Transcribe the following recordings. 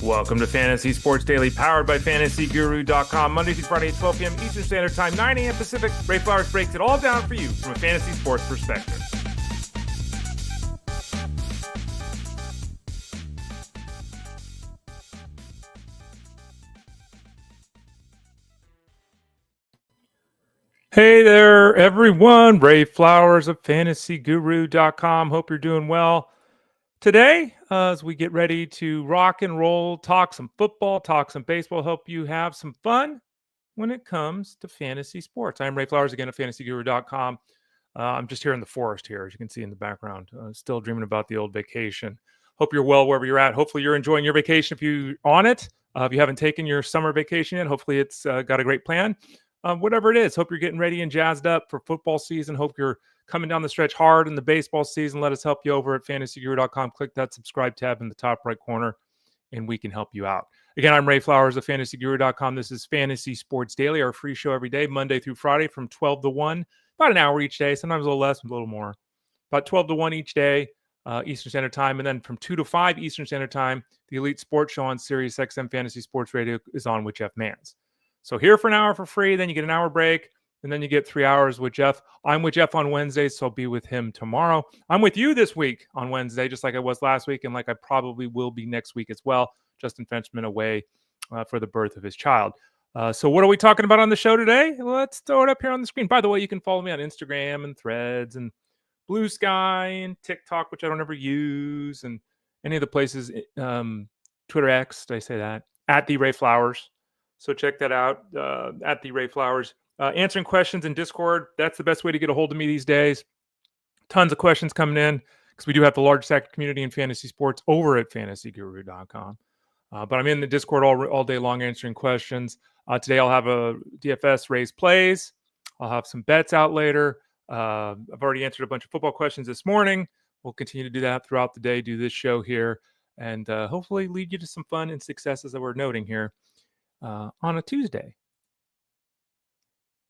Welcome to Fantasy Sports Daily, powered by FantasyGuru.com. Monday through Friday at 12 p.m. Eastern Standard Time, 9 a.m. Pacific. Ray Flowers breaks it all down for you from a fantasy sports perspective. Hey there, everyone. Ray Flowers of FantasyGuru.com. Hope you're doing well. Today, as we get ready to rock and roll, talk some football, talk some baseball, hope you have some fun when it comes to fantasy sports. I'm Ray Flowers again at FantasyGuru.com. I'm just here in the forest here, as you can see in the background. Still dreaming about the old vacation. Hope you're well wherever you're at. Hopefully you're enjoying your vacation if you're on it. If you haven't taken your summer vacation yet, hopefully it's got a great plan. Whatever it is, hope you're getting ready and jazzed up for football season. Hope you're coming down the stretch hard in the baseball season. Let us help you over at fantasyguru.com. Click that subscribe tab in the top right corner, and we can help you out. Again, I'm Ray Flowers of fantasyguru.com. This is Fantasy Sports Daily, our free show every day, Monday through Friday from 12 to 1, about an hour each day, sometimes a little less, a little more. About 12 to 1 each day, Eastern Standard Time. And then from 2 to 5 Eastern Standard Time, the Elite Sports Show on Sirius XM Fantasy Sports Radio is on with Jeff Mans. So here for an hour for free, then you get an hour break, and then you get 3 hours with Jeff. I'm with Jeff on Wednesdays, so I'll be with him tomorrow. I'm with you this week on Wednesday, just like I was last week, and like I probably will be next week as well. Justin Fenchman away for the birth of his child. So what are we talking about on the show today? Let's throw it up here on the screen. By the way, you can follow me on Instagram and Threads and Blue Sky and TikTok, which I don't ever use, and any of the places, Twitter X, did I say that? At The Ray Flowers. So check that out, at The Ray Flowers. Answering questions in Discord, that's the best way to get a hold of me these days. Tons of questions coming in because we do have the largest active community in fantasy sports over at fantasyguru.com. But I'm in the Discord all day long answering questions. Today I'll have a DFS raise plays. I'll have some bets out later. I've already answered a bunch of football questions this morning. We'll continue to do that throughout the day, do this show here, and hopefully lead you to some fun and successes that we're noting here on a Tuesday.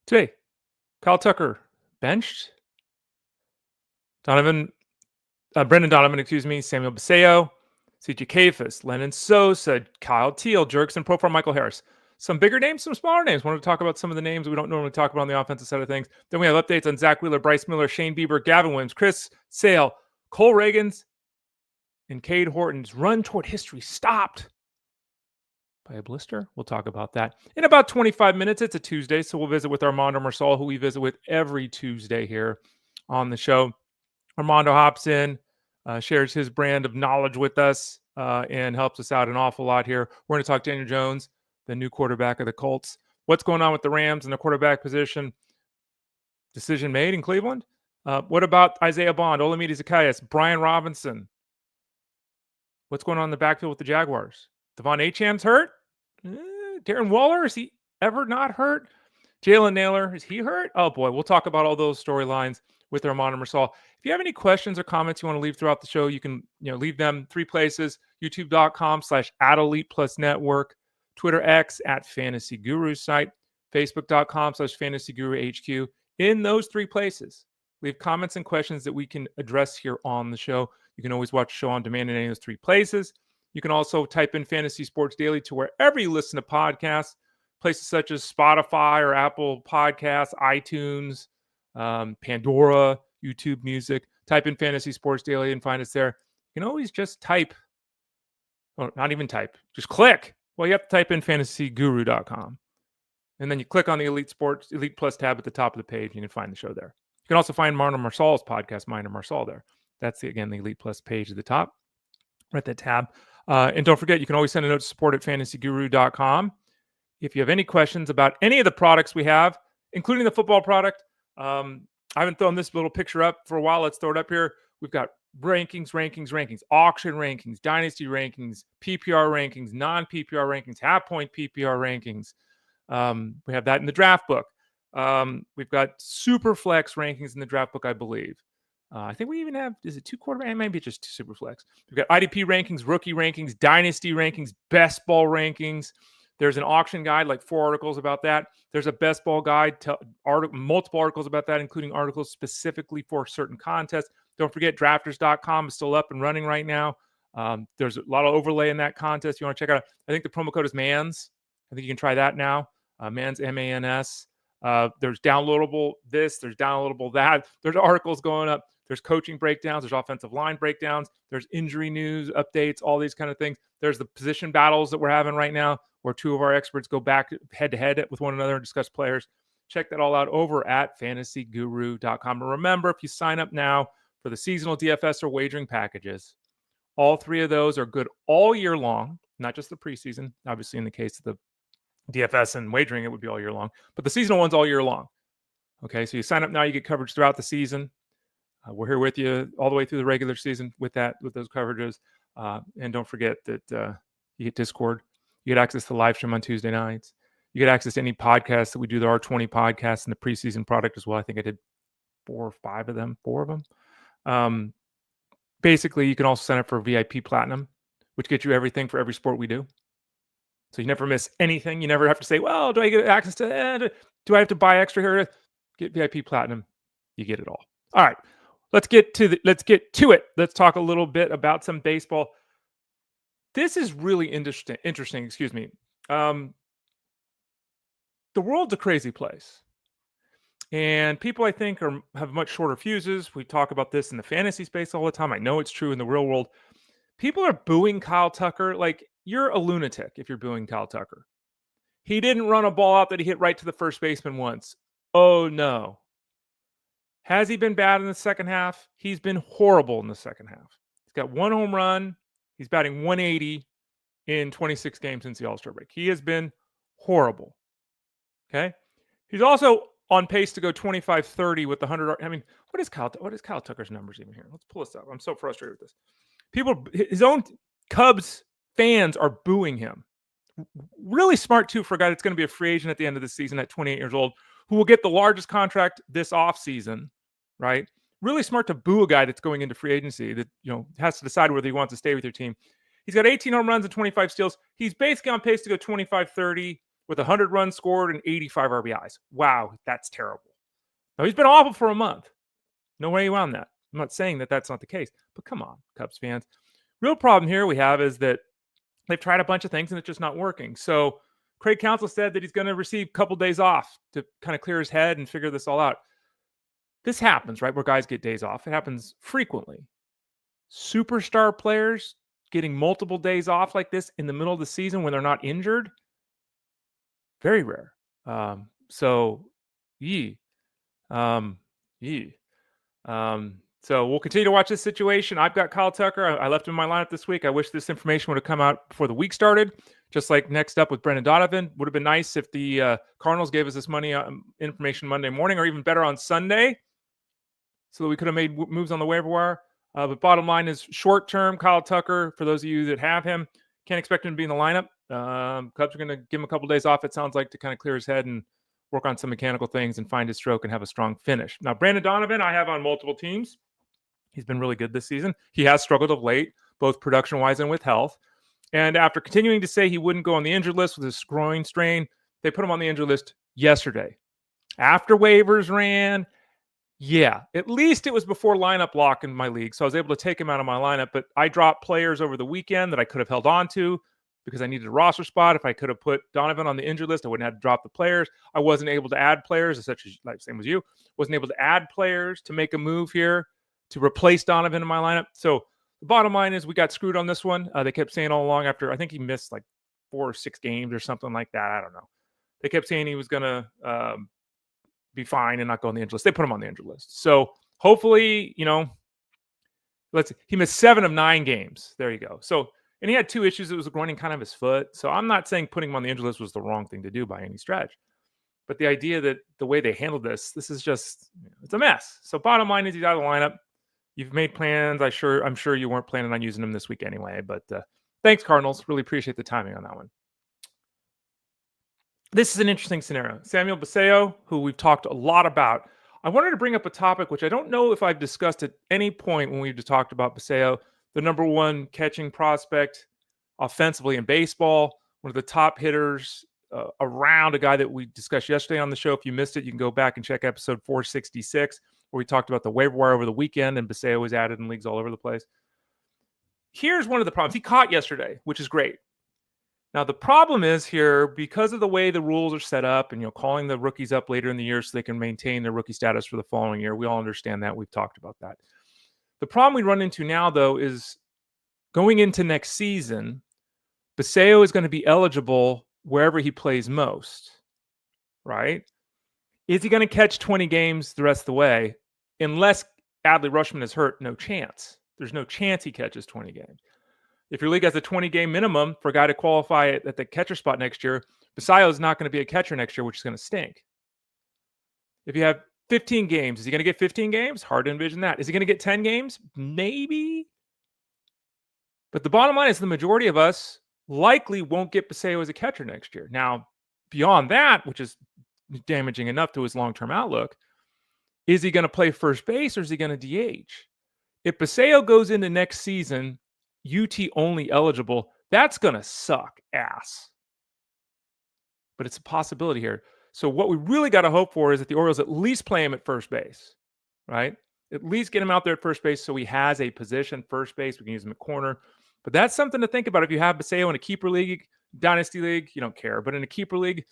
Today, Kyle Tucker benched. Brendan Donovan, Samuel Basallo, CJ Kayfus, Lenyn, Sosa, Kyle Teel, Jurickson, Profar, Michael Harris. Some bigger names, some smaller names. Wanted to talk about some of the names we don't normally talk about on the offensive side of things. Then we have updates on Zack, Bryce Miller, Shane Bieber, Gavin Williams, Chris Sale, Cole Ragans, and Cade Horton's run toward history stopped by a blister. We'll talk about that in about 25 minutes. It's a Tuesday, so we'll visit with Armando Marsal, who we visit with every Tuesday here on the show. Armando hops in, shares his brand of knowledge with us, and helps us out an awful lot here. We're going to talk Daniel Jones, the new quarterback of the Colts. What's going on with the Rams and the quarterback position? Decision made in Cleveland. What about Isaiah Bond, Olamide, Zaccheaus, Brian Robinson? What's going on in the backfield with the Jaguars? Devon Achane's hurt. Darren Waller, is he ever not hurt? Jalen Nailor, is he hurt? Oh boy, we'll talk about all those storylines with Armando Marsal. If you have any questions or comments you want to leave throughout the show, you can leave them 3 places: youtube.com/@ElitePlusNetwork, Twitter X @FantasyGuru site, Facebook.com/FantasyGuruHQ. In those 3 places, leave comments and questions that we can address here on the show. You can always watch the show on demand in any of those 3 places. You can also type in Fantasy Sports Daily to wherever you listen to podcasts, places such as Spotify or Apple Podcasts, iTunes, Pandora, YouTube Music. Type in Fantasy Sports Daily and find us there. You can always just type, or not even type, just click. Well, you have to type in fantasyguru.com. And then you click on the Elite Plus tab at the top of the page, and you can find the show there. You can also find Armando Marsal's podcast, Mine and Marsal, there. That's, the Elite Plus page at the top. Right, that tab. And don't forget, you can always send a note to support at fantasyguru.com. If you have any questions about any of the products we have, including the football product, I haven't thrown this little picture up for a while. Let's throw it up here. We've got rankings, auction rankings, dynasty rankings, PPR rankings, non-PPR rankings, half-point PPR rankings. We have that in the draft book. We've got super flex rankings in the draft book, I believe. I think we even have, is it 2 quarterback? Maybe just 2 super flex. We've got IDP rankings, rookie rankings, dynasty rankings, best ball rankings. There's an auction guide, like 4 articles about that. There's a best ball guide, multiple articles about that, including articles specifically for certain contests. Don't forget, drafters.com is still up and running right now. There's a lot of overlay in that contest. You want to check out. I think the promo code is MANS. I think you can try that now. MANS, MANS. There's downloadable this. There's downloadable that. There's articles going up. There's coaching breakdowns. There's offensive line breakdowns. There's injury news updates, all these kind of things. There's the position battles that we're having right now where two of our experts go back head-to-head with one another and discuss players. Check that all out over at fantasyguru.com. And remember, if you sign up now for the seasonal DFS or wagering packages, all three of those are good all year long, not just the preseason. Obviously, in the case of the DFS and wagering, it would be all year long. But the seasonal one's all year long. Okay, so you sign up now, you get coverage throughout the season. We're here with you all the way through the regular season with those coverages. And don't forget that you get Discord. You get access to the live stream on Tuesday nights. You get access to any podcasts that we do, the R20 podcasts and the preseason product as well. I think I did 4 of them. Basically, you can also sign up for VIP Platinum, which gets you everything for every sport we do. So you never miss anything. You never have to say, well, do I get access to do I have to buy extra here? Get VIP Platinum. You get it all. All right. Let's get to it. Let's talk a little bit about some baseball. This is really interesting. Excuse me. The world's a crazy place. And people, I think, have much shorter fuses. We talk about this in the fantasy space all the time. I know it's true in the real world. People are booing Kyle Tucker. Like, you're a lunatic if you're booing Kyle Tucker. He didn't run a ball out that he hit right to the first baseman once. Oh, no. Has he been bad in the second half? He's been horrible in the second half. He's got 1 home run. He's batting 180 in 26 games since the All-Star break. He has been horrible. Okay? He's also on pace to go 25-30 with the 100. I mean, what is Kyle Tucker's numbers even here? Let's pull this up. I'm so frustrated with this. His own Cubs fans are booing him. Really smart, too, for a guy that's going to be a free agent at the end of the season at 28 years old, who will get the largest contract this offseason, right? Really smart to boo a guy that's going into free agency that, has to decide whether he wants to stay with your team. He's got 18 home runs and 25 steals. He's basically on pace to go 25-30 with 100 runs scored and 85 RBIs. Wow, that's terrible. Now, he's been awful for a month. No way around that. I'm not saying that that's not the case, but come on, Cubs fans. Real problem here we have is that they've tried a bunch of things and it's just not working. So Craig Counsell said that he's going to receive a couple days off to kind of clear his head and figure this all out. This happens, right, where guys get days off. It happens frequently. Superstar players getting multiple days off like this in the middle of the season when they're not injured, very rare. So we'll continue to watch this situation. I've got Kyle Tucker. I left him in my lineup this week. I wish this information would have come out before the week started. Just like next up with Brendan Donovan. Would have been nice if the Cardinals gave us this information Monday morning, or even better on Sunday, so that we could have made moves on the waiver wire. But bottom line is, short-term, Kyle Tucker, for those of you that have him, can't expect him to be in the lineup. Cubs are going to give him a couple days off, it sounds like, to kind of clear his head and work on some mechanical things and find his stroke and have a strong finish. Now, Brandon Donovan, I have on multiple teams. He's been really good this season. He has struggled of late, both production-wise and with health. And after continuing to say he wouldn't go on the injured list with his groin strain, they put him on the injured list yesterday. After waivers ran, at least it was before lineup lock in my league, so I was able to take him out of my lineup. But I dropped players over the weekend that I could have held on to because I needed a roster spot. If I could have put Donovan on the injured list, I wouldn't have to drop the players. I wasn't able to add players, such as, like, same as you, wasn't able to add players to make a move here to replace Donovan in my lineup. So the bottom line is we got screwed on this one. They kept saying all along, after I think he missed like 4 or 6 games or something like that. I don't know. They kept saying he was going to be fine and not go on the injured list. They put him on the injured list. So hopefully, he missed 7 of 9 games. There you go. So, and he had 2 issues. It was groining kind of his foot. So I'm not saying putting him on the injured list was the wrong thing to do by any stretch. But the idea that the way they handled this is just, it's a mess. So bottom line is he's out of the lineup. You've made plans. I'm sure you weren't planning on using him this week anyway. But thanks, Cardinals. Really appreciate the timing on that one. This is an interesting scenario. Samuel Basallo, who we've talked a lot about. I wanted to bring up a topic which I don't know if I've discussed at any point when we've just talked about Basallo, the number 1 catching prospect offensively in baseball, one of the top hitters around, a guy that we discussed yesterday on the show. If you missed it, you can go back and check episode 466, where we talked about the waiver wire over the weekend, and Basallo was added in leagues all over the place. Here's one of the problems. He caught yesterday, which is great. Now, the problem is here, because of the way the rules are set up and, calling the rookies up later in the year so they can maintain their rookie status for the following year. We all understand that. We've talked about that. The problem we run into now, though, is going into next season, Basallo is going to be eligible wherever he plays most, right? Is he going to catch 20 games the rest of the way? Unless Adley Rutschman is hurt, no chance. There's no chance he catches 20 games. If your league has a 20-game minimum for a guy to qualify at the catcher spot next year, Basallo is not going to be a catcher next year, which is going to stink. If you have 15 games, is he going to get 15 games? Hard to envision that. Is he going to get 10 games? Maybe. But the bottom line is the majority of us likely won't get Basallo as a catcher next year. Now, beyond that, which is damaging enough to his long-term outlook, is he going to play first base or is he going to DH? If Basallo goes into next season UT only eligible, that's going to suck ass. But it's a possibility here. So what we really got to hope for is that the Orioles at least play him at first base, right? At least get him out there at first base so he has a position first base. We can use him at corner. But that's something to think about. If you have Basallo in a keeper league, dynasty league, you don't care. But in a keeper league,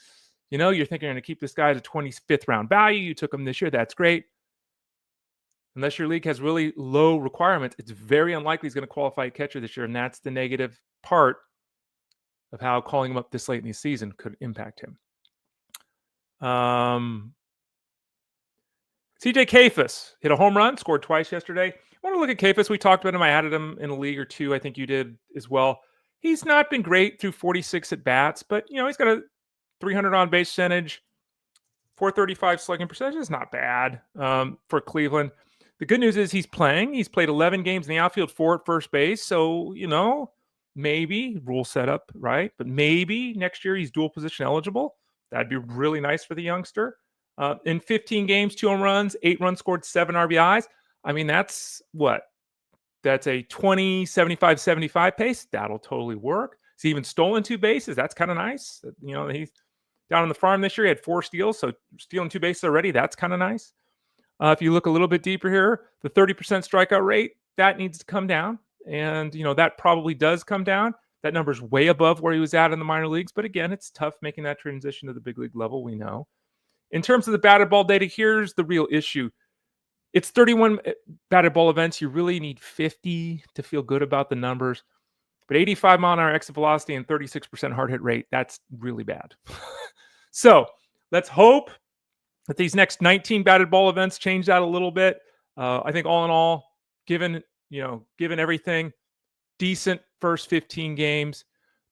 you're thinking you're going to keep this guy at a 25th round value. You took him this year. That's great. Unless your league has really low requirements, it's very unlikely he's going to qualify a catcher this year. And that's the negative part of how calling him up this late in the season could impact him. CJ Kayfus hit a home run, scored twice yesterday. I want to look at Kayfus. We talked about him. I added him in a league or two. I think you did as well. He's not been great through 46 at bats, but he's got a 300 on base percentage, 435 slugging percentage is not bad for Cleveland. The good news is he's playing. He's played 11 games in the outfield, 4 at first base. So, maybe rule setup, right? But maybe next year he's dual position eligible. That'd be really nice for the youngster. In 15 games, 2 home runs, 8 runs scored, 7 RBIs. I mean, that's what? That's a 20, 75, 75 pace. That'll totally work. He's even stolen 2 bases. That's kind of nice. He's down on the farm this year. He had 4 steals, so stealing 2 bases already. That's kind of nice. If you look a little bit deeper here, the 30% strikeout rate, that needs to come down. And, that probably does come down. That number's way above where he was at in the minor leagues. But again, it's tough making that transition to the big league level, we know. In terms of the batted ball data, here's the real issue. It's 31 batted ball events. You really need 50 to feel good about the numbers. But 85 mile an hour exit velocity and 36% hard hit rate, that's really bad. So let's hope that these next 19 batted ball events change that a little bit. I think all in all, given everything, decent first 15 games.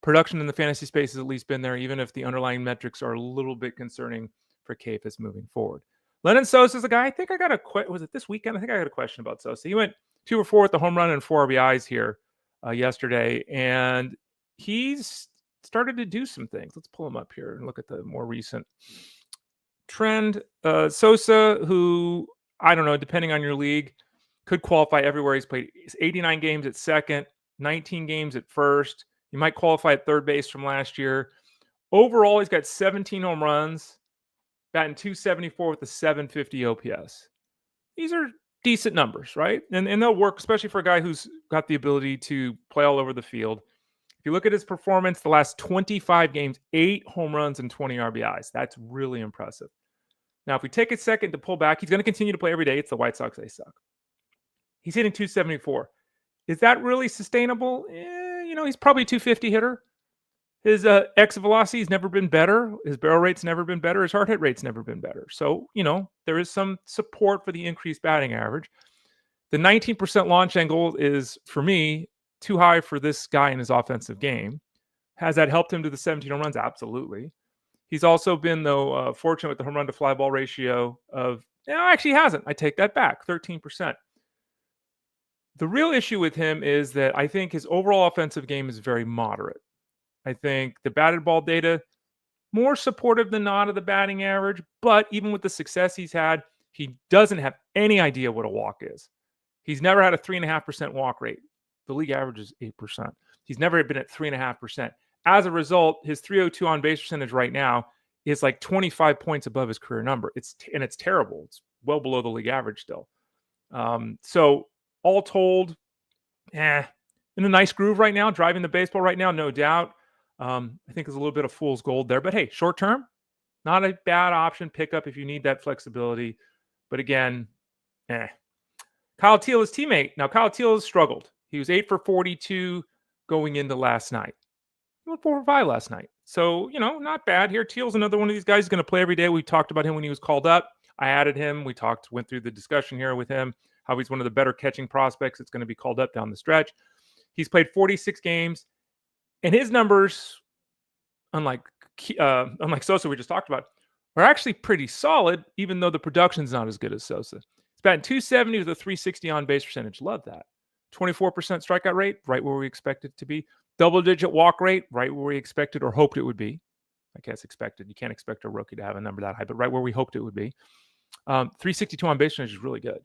Production in the fantasy space has at least been there, even if the underlying metrics are a little bit concerning for Kayfus moving forward. Lenyn Sosa is a guy, I think I got was it this weekend? I think I got a question about Sosa. He went 2 for 4 with the home run and 4 RBIs here yesterday, and he's started to do some things. Let's pull him up here and look at the more recent trend. Sosa, who, I don't know, depending on your league, could qualify everywhere. He's played 89 games at second, 19 games at first. He might qualify at third base from last year. Overall, he's got 17 home runs, batting .274 with a 750 OPS. These are decent numbers, right? And they'll work, especially for a guy who's got the ability to play all over the field. If you look at his performance, the last 25 games, 8 home runs and 20 RBIs. That's really impressive. Now, if we take a second to pull back, he's going to continue to play every day. It's the White Sox. They suck. He's hitting .274. Is that really sustainable? He's probably a .250 hitter. His exit velocity has never been better. His barrel rate's never been better. His hard hit rate's never been better. So, there is some support for the increased batting average. The 19% launch angle is, for me, too high for this guy in his offensive game. Has that helped him to the 17 home runs? Absolutely. He's also been, though, fortunate with the home run to fly ball ratio of, actually he hasn't. I take that back, 13%. The real issue with him is that I think his overall offensive game is very moderate. I think the batted ball data, more supportive than not of the batting average, but even with the success he's had, he doesn't have any idea what a walk is. He's never had a 3.5% walk rate. The league average is 8%. He's never been at 3.5%. As a result, his 302 on base percentage right now is like 25 points above his career number. It's terrible. It's well below the league average still. So all told, in a nice groove right now, driving the baseball right now, no doubt. I think there's a little bit of fool's gold there. But hey, short term, not a bad option pickup if you need that flexibility. But again, Kyle Teel, his teammate. Now, Kyle Teel has struggled. He was 8 for 42 going into last night. He went 4 for 5 last night. So, not bad here. Teal's another one of these guys who's going to play every day. We talked about him when he was called up. I added him. We went through the discussion here with him, how he's one of the better catching prospects that's going to be called up down the stretch. He's played 46 games, and his numbers, unlike Sosa we just talked about, are actually pretty solid, even though the production's not as good as Sosa. He's batting 270 with a 360 on-base percentage. Love that. 24% strikeout rate, right where we expect it to be. Double-digit walk rate, right where we expected or hoped it would be. I guess expected. You can't expect a rookie to have a number that high, but right where we hoped it would be. 362 on-base percentage is really good.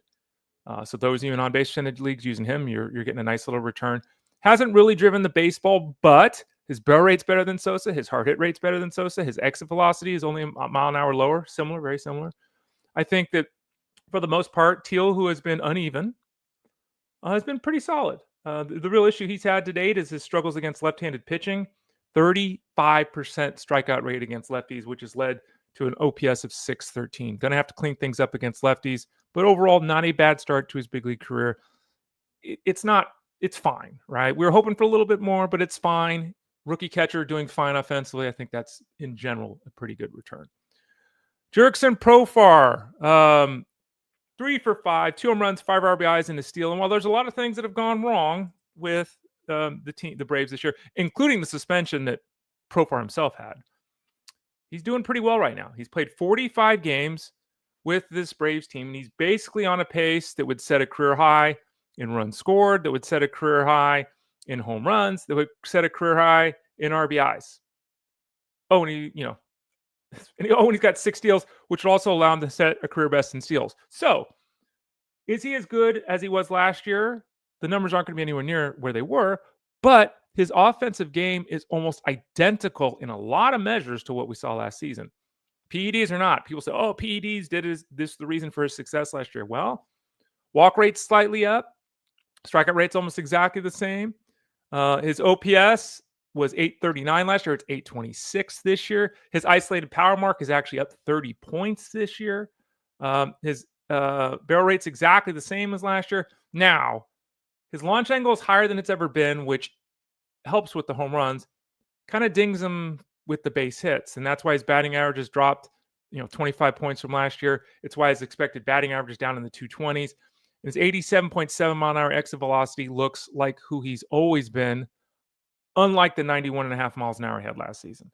So those even on-base percentage leagues using him, you're getting a nice little return. Hasn't really driven the baseball, but his barrel rate's better than Sosa. His hard hit rate's better than Sosa. His exit velocity is only a mile an hour lower. Similar, very similar. I think that for the most part, Teel, who has been uneven, has been pretty solid. The real issue he's had to date is his struggles against left-handed pitching. 35% strikeout rate against lefties, which has led to an OPS of 613. Going to have to clean things up against lefties, but overall, not a bad start to his big league career. It's fine, right? We were hoping for a little bit more, but it's fine. Rookie catcher doing fine offensively. I think that's, in general, a pretty good return. Jurickson Profar, 3 for 5, 2 home runs, 5 RBIs, and a steal. And while there's a lot of things that have gone wrong with the Braves this year, including the suspension that Profar himself had, he's doing pretty well right now. He's played 45 games with this Braves team, and he's basically on a pace that would set a career high in runs scored, that would set a career high in home runs, that would set a career high in RBIs. Oh, and he's got 6 steals, which would also allow him to set a career best in steals. So, is he as good as he was last year? The numbers aren't going to be anywhere near where they were, but his offensive game is almost identical in a lot of measures to what we saw last season. PEDs or not. People say, oh, PEDs this the reason for his success last year. Well, walk rate's slightly up. Strikeout rate's almost exactly the same. His OPS was 839 last year. It's 826 this year. His isolated power mark is actually up 30 points this year. His barrel rate's exactly the same as last year. Now, his launch angle is higher than it's ever been, which helps with the home runs. Kind of dings him with the base hits, and that's why his batting average has dropped 25 points from last year. It's why his expected batting average is down in the 220s. His 87.7 mile an hour exit velocity looks like who he's always been, unlike the 91.5 miles an hour he had last season.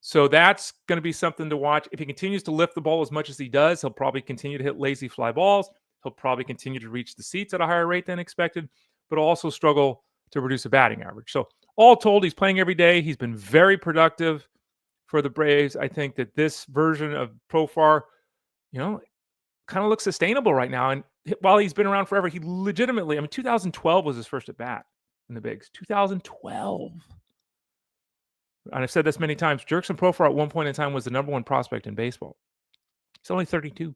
So that's going to be something to watch. If he continues to lift the ball as much as he does, he'll probably continue to hit lazy fly balls. He'll probably continue to reach the seats at a higher rate than expected, but also struggle to produce a batting average. So all told, he's playing every day. He's been very productive for the Braves. I think that this version of Profar, kind of looks sustainable right now. And while he's been around forever, he legitimately, 2012 was his first at bat in the bigs. 2012. And I've said this many times. Jurickson Profar at one point in time was the number one prospect in baseball. He's only 32.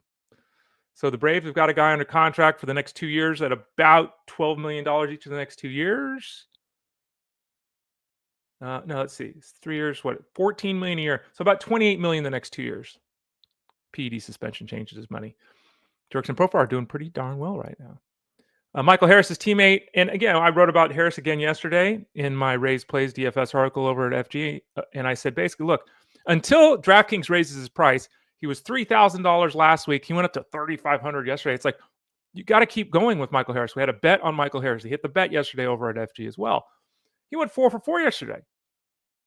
So the Braves have got a guy under contract for the next 2 years at about $12 million each of the next 2 years. No, let's see. It's 3 years, $14 million a year. So about $28 million the next 2 years. PED suspension changes his money. Jurickson Profar are doing pretty darn well right now. Michael Harris's teammate, and again, I wrote about Harris again yesterday in my Raise Plays DFS article over at FG, and I said basically, look, until DraftKings raises his price, he was $3,000 last week. He went up to $3,500 yesterday. It's like, you got to keep going with Michael Harris. We had a bet on Michael Harris. He hit the bet yesterday over at FG as well. He went 4 for 4 yesterday.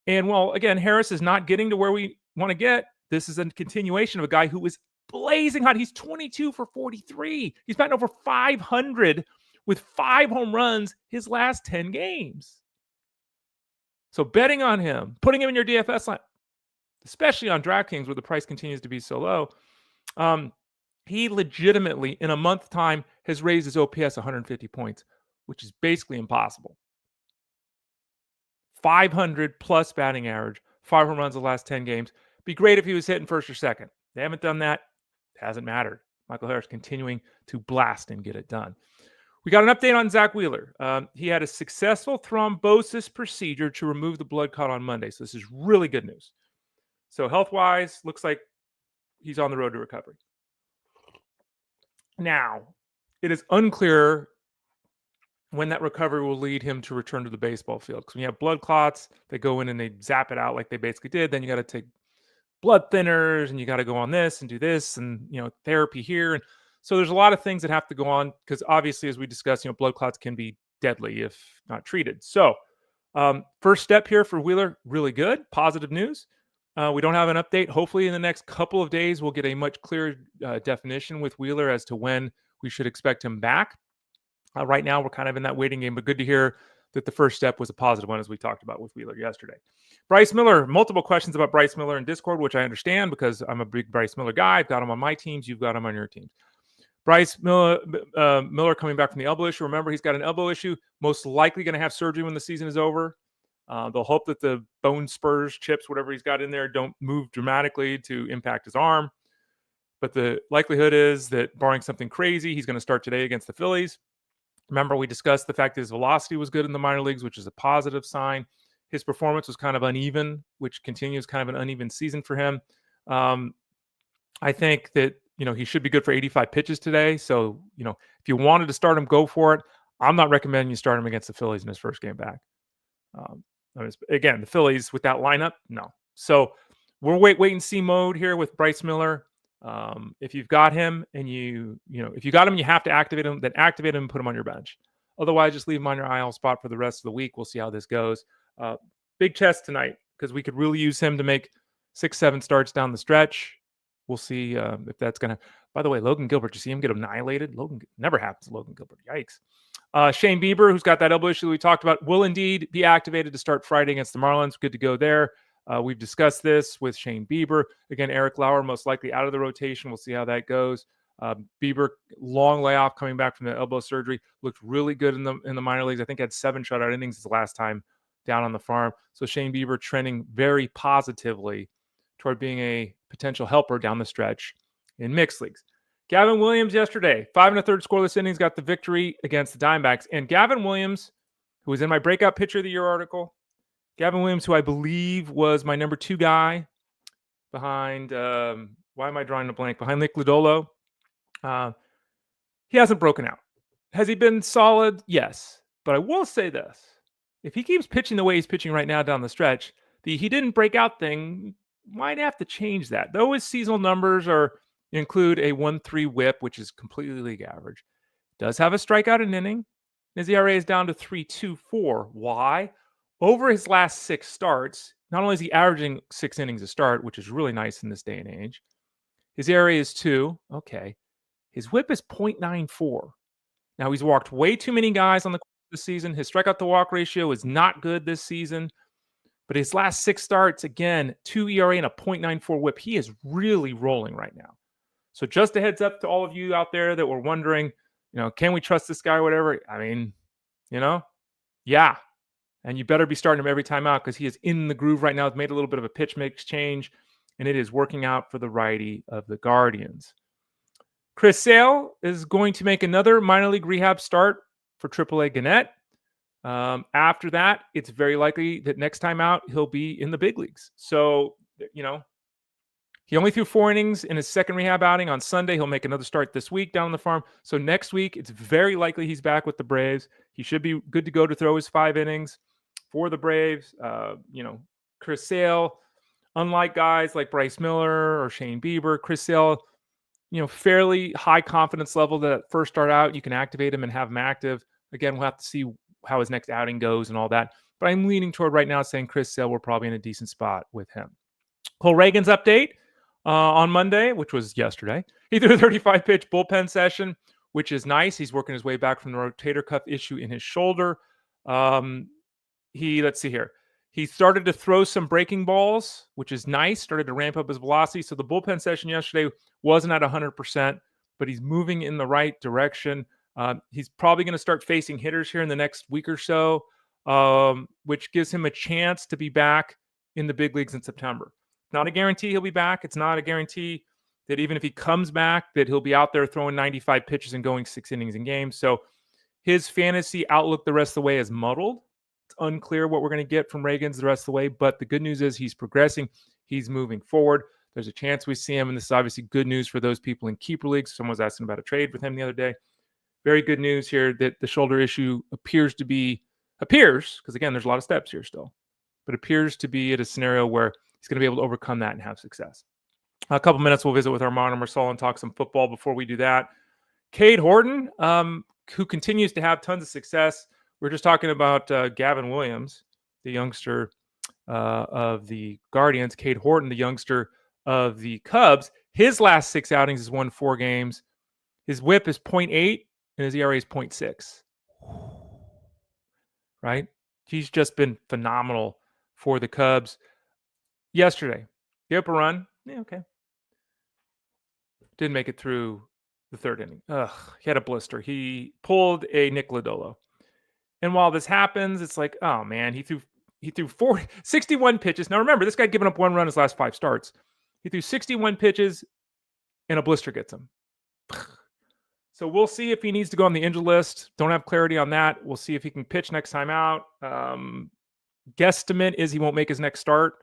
And while, again, Harris is not getting to where we want to get, this is a continuation of a guy who is blazing hot. He's 22 for 43. He's batting over 500 with 5 home runs his last 10 games. So betting on him, putting him in your DFS line, especially on DraftKings where the price continues to be so low, he legitimately, in a month's time, has raised his OPS 150 points, which is basically impossible. 500 plus batting average, 5 home runs the last 10 games. Be great if he was hitting first or second. They haven't done that. It hasn't mattered. Michael Harris continuing to blast and get it done. We got an update on Zack Wheeler. He had a successful thrombosis procedure to remove the blood clot on Monday. So this is really good news. So health-wise, looks like he's on the road to recovery. Now, it is unclear when that recovery will lead him to return to the baseball field. Because when you have blood clots, they go in and they zap it out like they basically did. Then you got to take blood thinners and you got to go on this and do this and, therapy here. And so there's a lot of things that have to go on because obviously, as we discussed, blood clots can be deadly if not treated. So first step here for Wheeler, really good, positive news. We don't have an update. Hopefully in the next couple of days, we'll get a much clearer definition with Wheeler as to when we should expect him back. Right now, we're kind of in that waiting game, but good to hear that the first step was a positive one, as we talked about with Wheeler yesterday. Bryce Miller, multiple questions about Bryce Miller in Discord, which I understand because I'm a big Bryce Miller guy. I've got him on my teams. You've got him on your teams. Bryce Miller coming back from the elbow issue. Remember, he's got an elbow issue. Most likely going to have surgery when the season is over. They'll hope that the bone spurs, chips, whatever he's got in there, don't move dramatically to impact his arm. But the likelihood is that, barring something crazy, he's going to start today against the Phillies. Remember, we discussed the fact that his velocity was good in the minor leagues, which is a positive sign. His performance was kind of uneven, which continues kind of an uneven season for him. I think that, he should be good for 85 pitches today. So, if you wanted to start him, go for it. I'm not recommending you start him against the Phillies in his first game back. Again, the Phillies with that lineup, no. So we're wait and see mode here with Bryce Miller. If you've got him and if you got him, you have to activate him, then activate him and put him on your bench. Otherwise, just leave him on your IL spot for the rest of the week. We'll see how this goes. Big chest tonight because we could really use him to make 6-7 starts down the stretch. We'll see if that's going to. By the way, Logan Gilbert, you see him get annihilated? Never happens to Logan Gilbert. Yikes. Shane Bieber, who's got that elbow issue we talked about, will indeed be activated to start Friday against the Marlins. Good to go there. We've discussed this with Shane Bieber. Again, Eric Lauer most likely out of the rotation. We'll see how that goes. Bieber, long layoff coming back from the elbow surgery, looked really good in the minor leagues. I think had 7 shutout innings his last time down on the farm. So Shane Bieber trending very positively toward being a potential helper down the stretch in mixed leagues. Gavin Williams yesterday, 5 1/3 scoreless innings, got the victory against the Diamondbacks. And Gavin Williams, who was in my breakout pitcher of the year article, Gavin Williams, who I believe was my number 2 guy behind, why am I drawing a blank? Behind Nick Lodolo. He hasn't broken out. Has he been solid? Yes. But I will say this. If he keeps pitching the way he's pitching right now down the stretch, the he didn't break out thing might have to change that. Though his seasonal numbers include a 1.3 whip, which is completely league average. Does have a strikeout an inning. His ERA is down to 3.24. Why? Over his last 6 starts, not only is he averaging 6 innings a start, which is really nice in this day and age, his ERA is 2. Okay. His whip is 0.94. Now, he's walked way too many guys on the course of the season. His strikeout to walk ratio is not good this season. But his last 6 starts, again, 2 ERA and a 0.94 whip. He is really rolling right now. So just a heads up to all of you out there that were wondering, can we trust this guy or whatever? I mean, yeah. And you better be starting him every time out because he is in the groove right now. He's made a little bit of a pitch mix change, and it is working out for the righty of the Guardians. Chris Sale is going to make another minor league rehab start for AAA Gannett. After that, it's very likely that next time out, he'll be in the big leagues. So, he only threw 4 innings in his second rehab outing on Sunday. He'll make another start this week down on the farm. So next week, it's very likely he's back with the Braves. He should be good to go to throw his 5 innings for the Braves. Chris Sale, unlike guys like Bryce Miller or Shane Bieber, Chris Sale, fairly high confidence level that first start out, you can activate him and have him active. Again, we'll have to see how his next outing goes and all that. But I'm leaning toward right now saying Chris Sale, we're probably in a decent spot with him. Cole Ragans update on Monday, which was yesterday. He threw a 35-pitch bullpen session, which is nice. He's working his way back from the rotator cuff issue in his shoulder. Let's see here. He started to throw some breaking balls, which is nice. Started to ramp up his velocity. So the bullpen session yesterday wasn't at 100%, but he's moving in the right direction. He's probably going to start facing hitters here in the next week or so, which gives him a chance to be back in the big leagues in September. Not a guarantee he'll be back. It's not a guarantee that even if he comes back, that he'll be out there throwing 95 pitches and going 6 innings in games. So His fantasy outlook the rest of the way is muddled. It's unclear what we're going to get from Ragans the rest of the way, but the good news is he's progressing. He's moving forward. There's a chance we see him, and this is obviously good news for those people in keeper leagues. Someone was asking about a trade with him the other day. Very good news here that the shoulder issue appears, because again, there's a lot of steps here still, but appears to be at a scenario where he's going to be able to overcome that and have success. A couple minutes, we'll visit with Armando and Marsal and talk some football. Before we do that, Cade Horton, who continues to have tons of success. We're just talking about Gavin Williams, the youngster of the Guardians. Cade Horton, the youngster of the Cubs. His last 6 outings has won 4 games. His whip is 0.8 and his ERA is 0.6. Right? He's just been phenomenal for the Cubs. Yesterday, he up a run. Yeah, okay. Didn't make it through the 3rd inning. He had a blister. He pulled a Nick Lodolo. And while this happens, it's like, oh man, he threw 61 pitches. Now remember, this guy given up 1 run his last 5 starts. He threw 61 pitches and a blister gets him. So we'll see if he needs to go on the injured list. Don't have clarity on that. We'll see if he can pitch next time out. Guesstimate is he won't make his next start.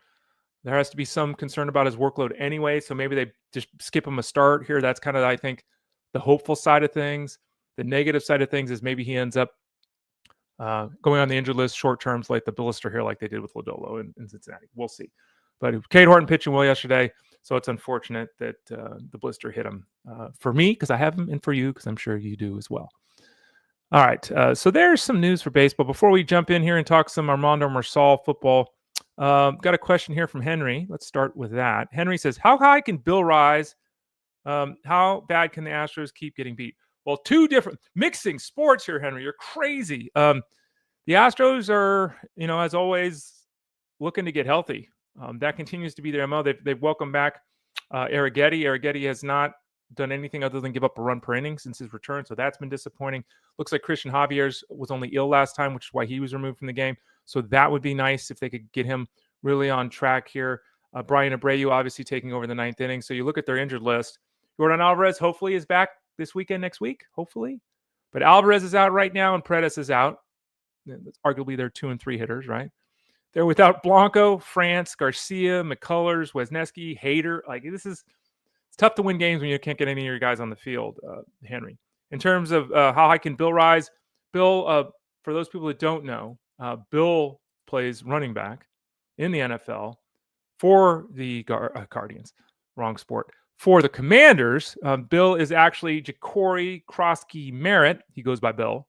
There has to be some concern about his workload anyway, so maybe they just skip him a start here. That's kind of, I think, the hopeful side of things. The negative side of things is maybe he ends up going on the injured list short terms like the blister here, like they did with Lodolo in Cincinnati. We'll see. But Cade Horton pitching well yesterday, so it's unfortunate that the blister hit him. For me, because I have him, and for you, because I'm sure you do as well. All right, so there's some news for baseball. Before we jump in here and talk some Armando Marsal football, got a question here from Henry. Let's start with that. Henry says, how high can Bill rise? How bad can the Astros keep getting beat? Well, 2 different mixing sports here, Henry. You're crazy. The Astros are, as always, looking to get healthy. That continues to be their MO. They've welcomed back Arrighetti. Arrighetti has not done anything other than give up a run per inning since his return, so that's been disappointing. Looks like Christian Javier's was only ill last time, which is why he was removed from the game. So that would be nice if they could get him really on track here. Brian Abreu obviously taking over the 9th inning. So you look at their injured list. Jordan Alvarez hopefully is back this weekend, next week, hopefully. But Alvarez is out right now and Paredes is out. Arguably they're 2 and 3 hitters, right? They're without Blanco, France, Garcia, McCullers, Wesneski, Hader. It's tough to win games when you can't get any of your guys on the field, Henry. In terms of how high can Bill rise, Bill, for those people that don't know, Bill plays running back in the NFL for the Guardians. Wrong sport. For the Commanders, Bill is actually Ja'Cory Krosky Merritt. He goes by Bill.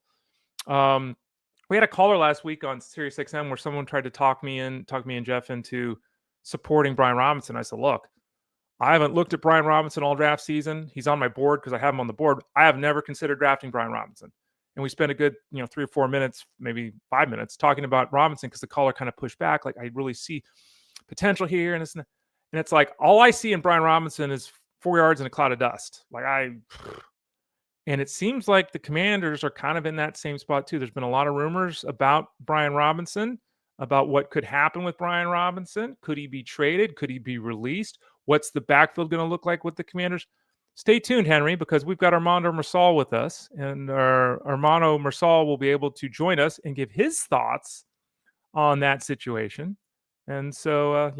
We had a caller last week on Sirius XM where someone tried to talk me and Jeff into supporting Brian Robinson. I said, look, I haven't looked at Brian Robinson all draft season. He's on my board because I have him on the board. I have never considered drafting Brian Robinson. And we spent a good, 3 or 4 minutes, maybe 5 minutes talking about Robinson because the caller kind of pushed back. Like, I really see potential here. And it's like, all I see in Brian Robinson is 4 yards and a cloud of dust. And it seems like the Commanders are kind of in that same spot too. There's been a lot of rumors about Brian Robinson, about what could happen with Brian Robinson. Could he be traded? Could he be released? What's the backfield going to look like with the Commanders? Stay tuned, Henry, because we've got Armando Marsal with us, and Armando Marsal will be able to join us and give his thoughts on that situation. And so,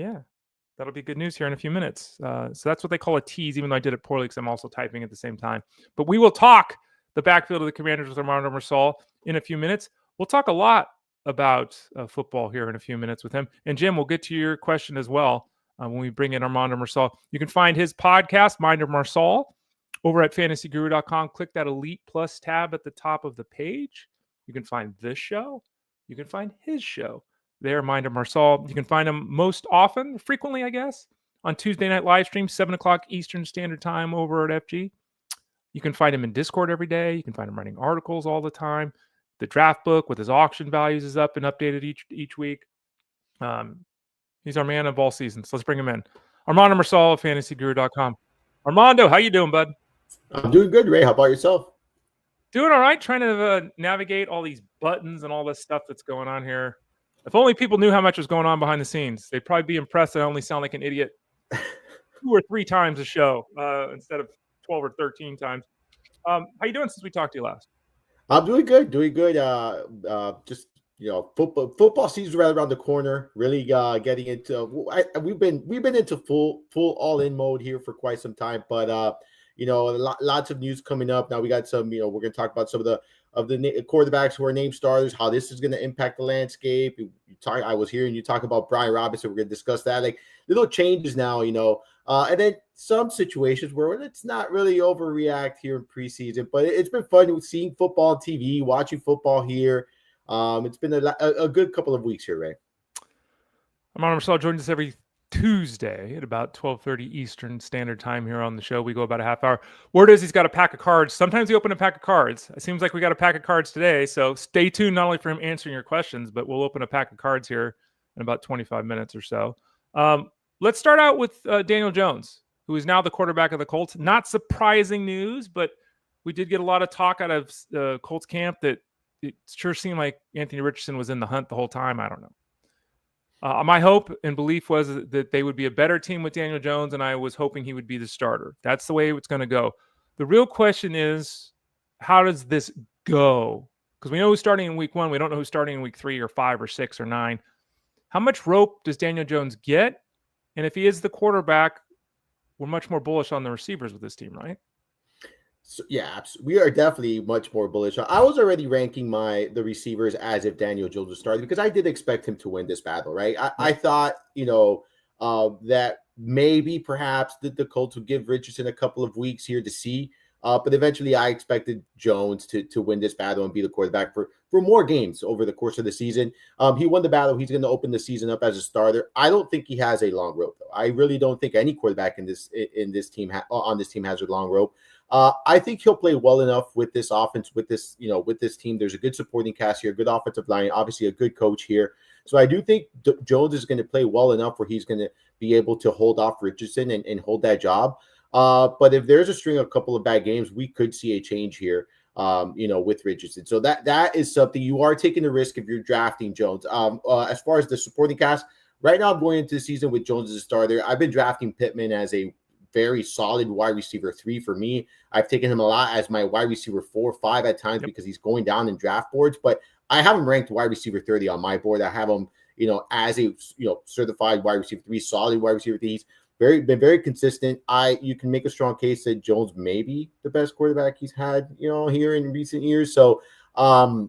that'll be good news here in a few minutes. So that's what they call a tease, even though I did it poorly because I'm also typing at the same time. But we will talk the backfield of the Commanders with Armando Marsal in a few minutes. We'll talk a lot about football here in a few minutes with him. And Jim, we'll get to your question as well when we bring in Armando Marsal. You can find his podcast, Mind of Marsal, over at fantasyguru.com. Click that Elite Plus tab at the top of the page. You can find this show. You can find his show there, Mind of Marsal. You can find him most often, frequently, I guess, on Tuesday night live stream, 7 o'clock Eastern Standard Time over at FG. You can find him in Discord every day. You can find him writing articles all the time. The draft book with his auction values is up and updated each week. He's our man of all seasons. Let's bring him in. Armando Marsal of fantasyguru.com. Armando, how you doing, bud? I'm doing good, Ray. How about yourself? Doing all right. Trying to navigate all these buttons and all this stuff that's going on here. If only people knew how much was going on behind the scenes, they'd probably be impressed that I only sound like an idiot 2 or 3 times a show instead of 12 or 13 times. How you doing since we talked to you last? I'm doing good, doing good. Just football season's right around the corner. Really, getting into. We've been into full all in mode here for quite some time. But lots of news coming up. Now we got some. We're going to talk about some of the quarterbacks who are named starters. How this is going to impact the landscape. I was hearing you talk about Brian Robinson. We're going to discuss that. Like little changes now. And then some situations where let's not really overreact here in preseason, but it's been fun seeing football on TV, watching football here. It's been a good couple of weeks here, Ray. Armando Marsal joins us every Tuesday at about 12:30 Eastern Standard Time here on the show. We go about a half hour. Word is he's got a pack of cards. Sometimes we open a pack of cards. It seems like we got a pack of cards today, so stay tuned not only for him answering your questions, but we'll open a pack of cards here in about 25 minutes or so. Let's start out with Daniel Jones, who is now the quarterback of the Colts. Not surprising news, but we did get a lot of talk out of Colts camp that it sure seemed like Anthony Richardson was in the hunt the whole time. I don't know. My hope and belief was that they would be a better team with Daniel Jones, and I was hoping he would be the starter. That's the way it's going to go. The real question is, how does this go? Because we know who's starting in week 1. We don't know who's starting in week 3 or 5 or 6 or 9. How much rope does Daniel Jones get? And if he is the quarterback, we're much more bullish on the receivers with this team, right? So, yeah, we are definitely much more bullish. I was already ranking the receivers as if Daniel Jones was starting because I did expect him to win this battle, right? I thought, that maybe perhaps the Colts would give Richardson a couple of weeks here to see. But eventually I expected Jones to win this battle and be the quarterback for more games over the course of the season. He won the battle. He's going to open the season up as a starter. I don't think he has a long rope, though. I really don't think any quarterback on this team has a long rope. I think he'll play well enough with this offense, with this team. There's a good supporting cast here, good offensive line, obviously a good coach here. So I do think Jones is going to play well enough where he's going to be able to hold off Richardson and hold that job. But if there's a couple of bad games, we could see a change here, with Richardson. So that is something you are taking the risk if you're drafting Jones. As far as the supporting cast, right now I'm going into the season with Jones as a starter. I've been drafting Pittman as a very solid wide receiver 3 for me. I've taken him a lot as my wide receiver 4 or 5 at times because he's going down in draft boards, but I have him ranked wide receiver 30 on my board. I have him, as a certified wide receiver 3, solid wide receiver 3. He's been very consistent. You can make a strong case that Jones may be the best quarterback he's had, here in recent years. So I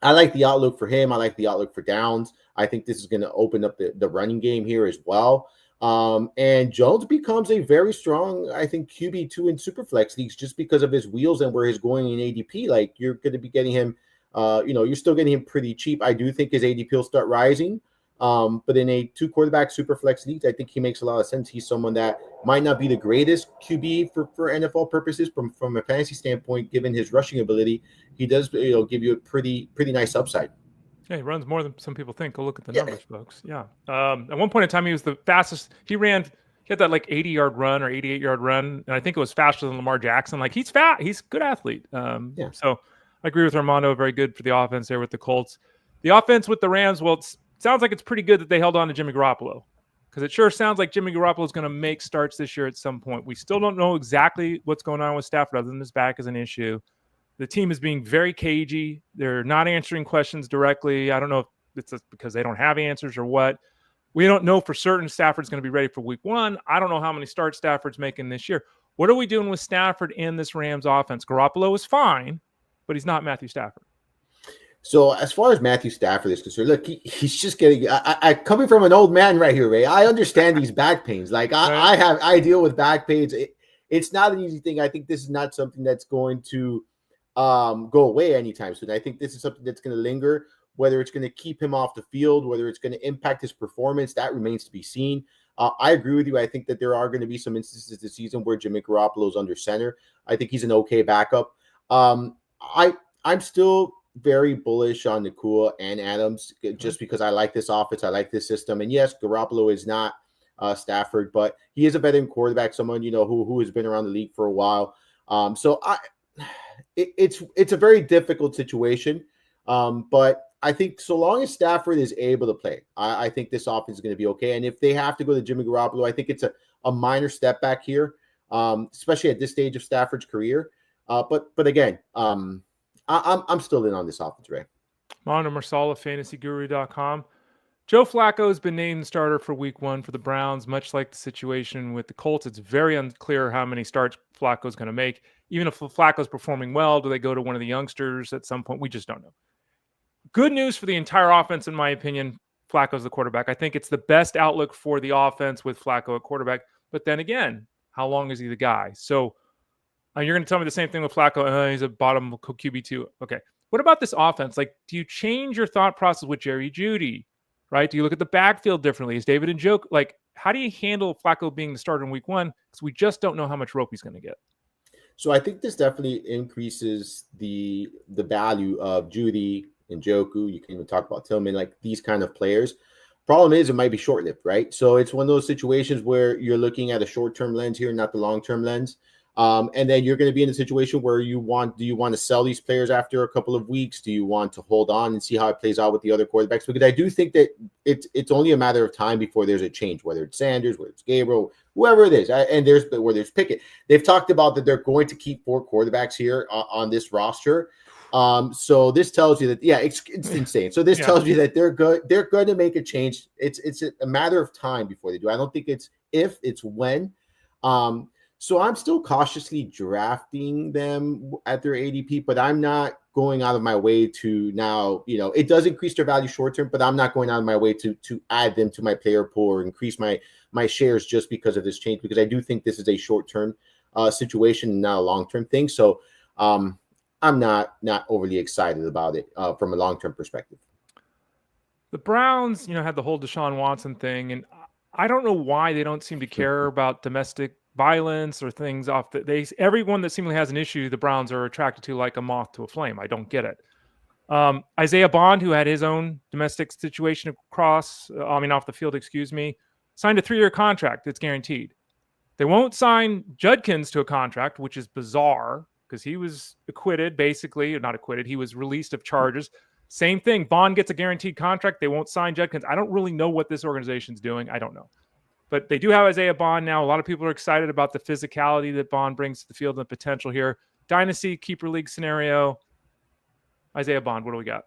like the outlook for him. I like the outlook for Downs. I think this is going to open up the running game here as well. And Jones becomes a very strong, I think, QB2 in Superflex leagues just because of his wheels and where he's going in ADP. Like you're going to be getting him, you're still getting him pretty cheap. I do think his ADP will start rising. But in a 2-quarterback Superflex leagues, I think he makes a lot of sense. He's someone that might not be the greatest QB for NFL purposes from a fantasy standpoint, given his rushing ability. He does, give you a pretty nice upside. Yeah, he runs more than some people think. Go look at the numbers, folks. Yeah. At one point in time, he was the fastest. He had that like 80-yard run or 88-yard run, and I think it was faster than Lamar Jackson. Like he's fat. He's a good athlete. So I agree with Armando. Very good for the offense there with the Colts. The offense with the Rams, well, it sounds like it's pretty good that they held on to Jimmy Garoppolo because it sure sounds like Jimmy Garoppolo is going to make starts this year at some point. We still don't know exactly what's going on with Stafford other than his back is an issue. The team is being very cagey. They're not answering questions directly. I don't know if it's because they don't have answers or what. We don't know for certain Stafford's going to be ready for week 1. I don't know how many starts Stafford's making this year. What are we doing with Stafford in this Rams offense? Garoppolo is fine, but he's not Matthew Stafford. So as far as Matthew Stafford is concerned, look, he's just getting. I coming from an old man right here, Ray. I understand these back pains. Like I deal with back pains. It's not an easy thing. I think this is not something that's going to go away anytime soon. I think this is something that's going to linger. Whether it's going to keep him off the field, whether it's going to impact his performance, that remains to be seen. I agree with you. I think that there are going to be some instances this season where Jimmy Garoppolo is under center. I think he's an okay backup. I'm still very bullish on Nakua and Adams just because I like this offense. I like this system. And yes, Garoppolo is not Stafford, but he is a veteran quarterback, someone, who has been around the league for a while. It's a very difficult situation. But I think so long as Stafford is able to play, I think this offense is going to be okay. And if they have to go to Jimmy Garoppolo, I think it's a minor step back here, especially at this stage of Stafford's career. But again, I'm still in on this offense, Ray. Armando Marsal of fantasyguru.com. Joe Flacco has been named starter for week 1 for the Browns. Much like the situation with the Colts, it's very unclear how many starts Flacco's going to make. Even if Flacco's performing well, do they go to one of the youngsters at some point? We just don't know. Good news for the entire offense, in my opinion. Flacco's the quarterback. I think it's the best outlook for the offense with Flacco at quarterback. But then again, how long is he the guy? So you're going to tell me the same thing with Flacco. He's a bottom QB2. Okay. What about this offense? Like, do you change your thought process with Jerry Jeudy? Right? Do you look at the backfield differently? Is David and Joke like? How do you handle Flacco being the starter in week 1? Because we just don't know how much rope he's going to get. So I think this definitely increases the value of Jeudy and Njoku. You can even talk about Tillman, like these kind of players. Problem is, it might be short-lived, right? So it's one of those situations where you're looking at a short-term lens here, not the long-term lens. And then you're going to be in a situation where do you want to sell these players after a couple of weeks? Do you want to hold on and see how it plays out with the other quarterbacks? Because I do think that it's only a matter of time before there's a change, whether it's Sanders, whether it's Gabriel, whoever it is. And there's Pickett. They've talked about that they're going to keep 4 quarterbacks here on this roster. So this tells you that, it's insane. So this tells you that they're going to make a change. It's a matter of time before they do. I don't think it's if, it's when. So I'm still cautiously drafting them at their ADP, but I'm not going out of my way to now, it does increase their value short term, but I'm not going out of my way to add them to my player pool or increase my shares just because of this change, because I do think this is a short term situation, not a long term thing. So I'm not overly excited about it from a long term perspective. The Browns, had the whole Deshaun Watson thing, and I don't know why they don't seem to care about domestic violence or things off the everyone that seemingly has an issue, the Browns are attracted to like a moth to a flame. I don't get it. Isaiah Bond, who had his own domestic situation off the field, signed a 3-year contract that's guaranteed. They won't sign Judkins to a contract, which is bizarre because he was acquitted, basically, or not acquitted. He was released of charges. Same thing. Bond gets a guaranteed contract. They won't sign Judkins. I don't really know what this organization's doing. I don't know. But they do have Isaiah Bond now. A lot of people are excited about the physicality that Bond brings to the field and the potential here. Dynasty, keeper league scenario. Isaiah Bond, what do we got?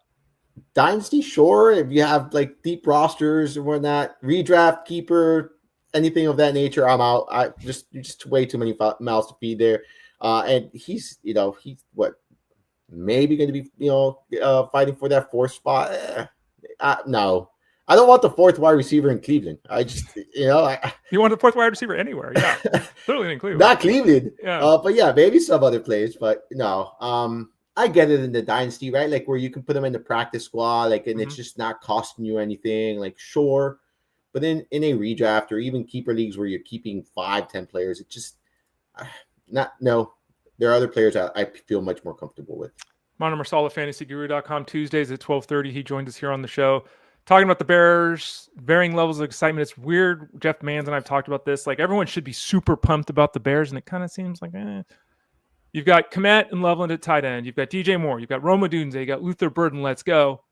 Dynasty, sure. If you have like deep rosters or whatnot, redraft, keeper, anything of that nature, I'm out. I just way too many mouths to feed there. And he's what, maybe going to be, fighting for that 4th spot. No. I don't want the 4th wide receiver in Cleveland. I just, you want the 4th wide receiver anywhere. Yeah. Clearly in Cleveland. Not Cleveland. Yeah. But yeah, maybe some other place. But no. I get it in the dynasty, right? Like where you can put them in the practice squad, like, and it's just not costing you anything. Like, sure. But then in a redraft or even keeper leagues where you're keeping 5-10 players, it just no. There are other players I feel much more comfortable with. Armando Marsal at fantasyguru.com, Tuesdays at 12:30. He joined us here on the show. Talking about the Bears, varying levels of excitement. It's weird. Jeff Manns and I have talked about this. Like, everyone should be super pumped about the Bears, and it kind of seems like, You've got Kmet and Loveland at tight end. You've got DJ Moore. You've got Roma Dunze. You got Luther Burden. Let's go.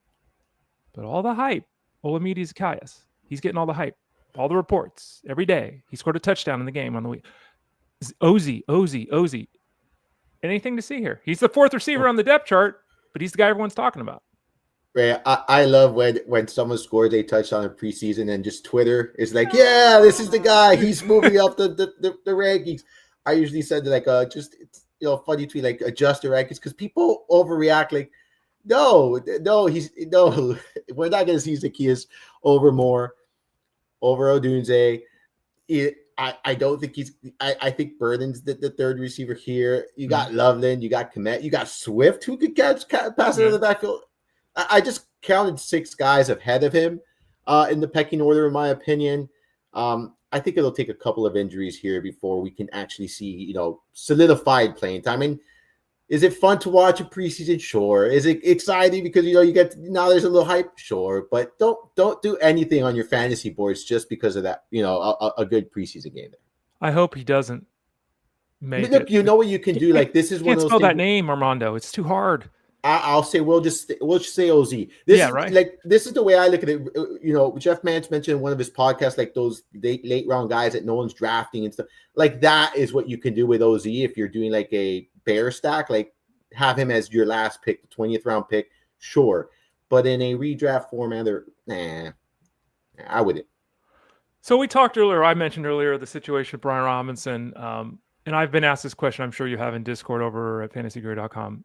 But all the hype. Olamide Zaccheaus. He's getting all the hype. All the reports. Every day. He scored a touchdown in the game on the week. Ozzy. Anything to see here? He's the 4th receiver on the depth chart, but he's the guy everyone's talking about. Right. I love when someone scores a touchdown in preseason and just Twitter is like, yeah, this is the guy. He's moving up the rankings. I usually said like funny tweet, like adjust the rankings because people overreact. Like, no, we're not gonna see Zaccheaus over Moore, over Odunze. I don't think I think Burden's the 3rd receiver here. You got Loveland, you got Kmet, you got Swift who could pass it in the backfield. I just counted 6 guys ahead of him in the pecking order, in my opinion. I think it'll take a couple of injuries here before we can actually see, solidified playing time. I mean, is it fun to watch a preseason? Sure. Is it exciting because, you get now there's a little hype? Sure. But don't do anything on your fantasy boards just because of that, a good preseason game there. I hope he doesn't make Look, it. you know what you can do? Like, this is one of those spell things. that name, Armando. It's too hard. I'll say we'll just say OZ. This is the way I look at it. Jeff Manns mentioned in one of his podcasts, like those late round guys that no one's drafting and stuff. Like that is what you can do with OZ if you're doing like a bear stack. Like have him as your last pick, the 20th round pick, sure. But in a redraft format, I wouldn't. So we talked earlier, I mentioned earlier the situation with Brian Robinson, and I've been asked this question, I'm sure you have in Discord over at fantasyguru.com.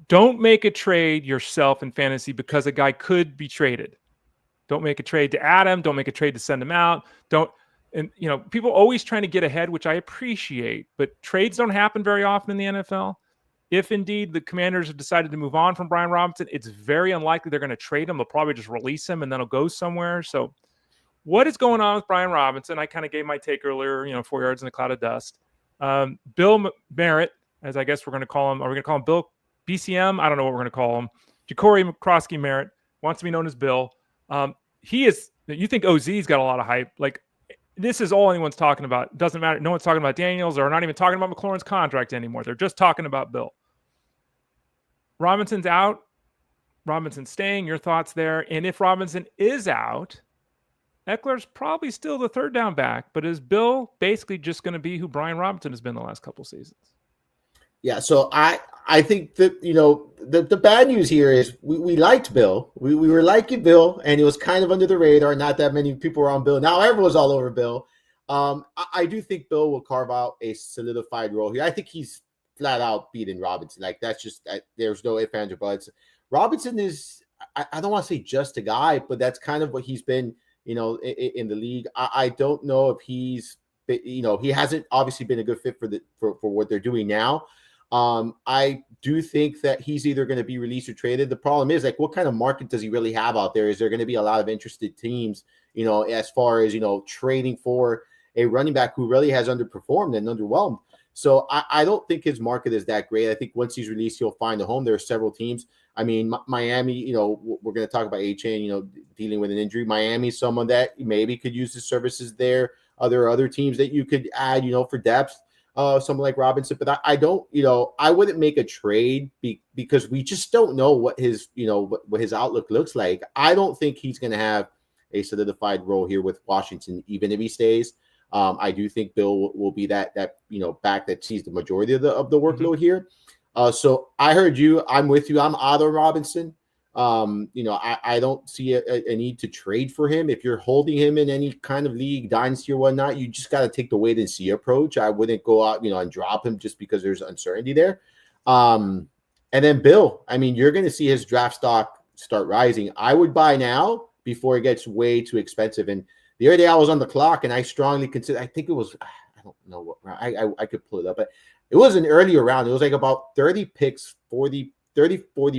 Don't make a trade yourself in fantasy because a guy could be traded. Don't make a trade to add him. Don't make a trade to send him out. And people always trying to get ahead, which I appreciate, but trades don't happen very often in the NFL. If indeed the Commanders have decided to move on from Brian Robinson, it's very unlikely they're going to trade him. They'll probably just release him and then he'll go somewhere. So what is going on with Brian Robinson? I kind of gave my take earlier, 4 yards in a cloud of dust. Bill Merritt, as I guess we're going to call him, are we going to call him Bill BCM? I don't know what we're going to call him. Ja'Cory McCroskey Merritt wants to be known as Bill. You think OZ's got a lot of hype. Like, this is all anyone's talking about. It doesn't matter. No one's talking about Daniels or not even talking about McLaurin's contract anymore. They're just talking about Bill. Robinson's out. Robinson's staying. Your thoughts there? And if Robinson is out, Eckler's probably still the third down back, but is Bill basically just going to be who Brian Robinson has been the last couple seasons? Yeah, so I think that, the bad news here is we liked Bill. We were liking Bill, and it was kind of under the radar. Not that many people were on Bill. Now everyone's all over Bill. I do think Bill will carve out a solidified role here. I think he's flat out beating Robinson. Like, that's just there's no ifs, ands, or buts. Robinson is, I don't want to say just a guy, but that's kind of what he's been, in the league. I don't know if he's, he hasn't obviously been a good fit for what they're doing now. I do think that he's either going to be released or traded. The problem is, like, what kind of market does he really have out there? Is there going to be a lot of interested teams, as far as, trading for a running back who really has underperformed and underwhelmed? So I don't think his market is that great. I think once he's released, he'll find a home. There are several teams. I mean, Miami, we're going to talk about Achane, dealing with an injury. Miami's someone that maybe could use his services there. There are other teams that you could add, for depth. Someone like Robinson, but I don't, I wouldn't make a trade because we just don't know what his, what his outlook looks like. I don't think he's going to have a solidified role here with Washington, even if he stays. I do think Bill will be that back that sees the majority of the workload here. So I heard you. I'm with you. I'm out on Robinson. I don't see a need to trade for him. If you're holding him in any kind of league, dynasty or whatnot, you just got to take the wait and see approach. I wouldn't go out, and drop him just because there's uncertainty there. And then Bill, I mean, you're going to see his draft stock start rising. I would buy now before it gets way too expensive. And the other day I was on the clock and I strongly consider, I think it was, I don't know what round, I could pull it up, but it was an earlier round. It was like about 30 picks, 40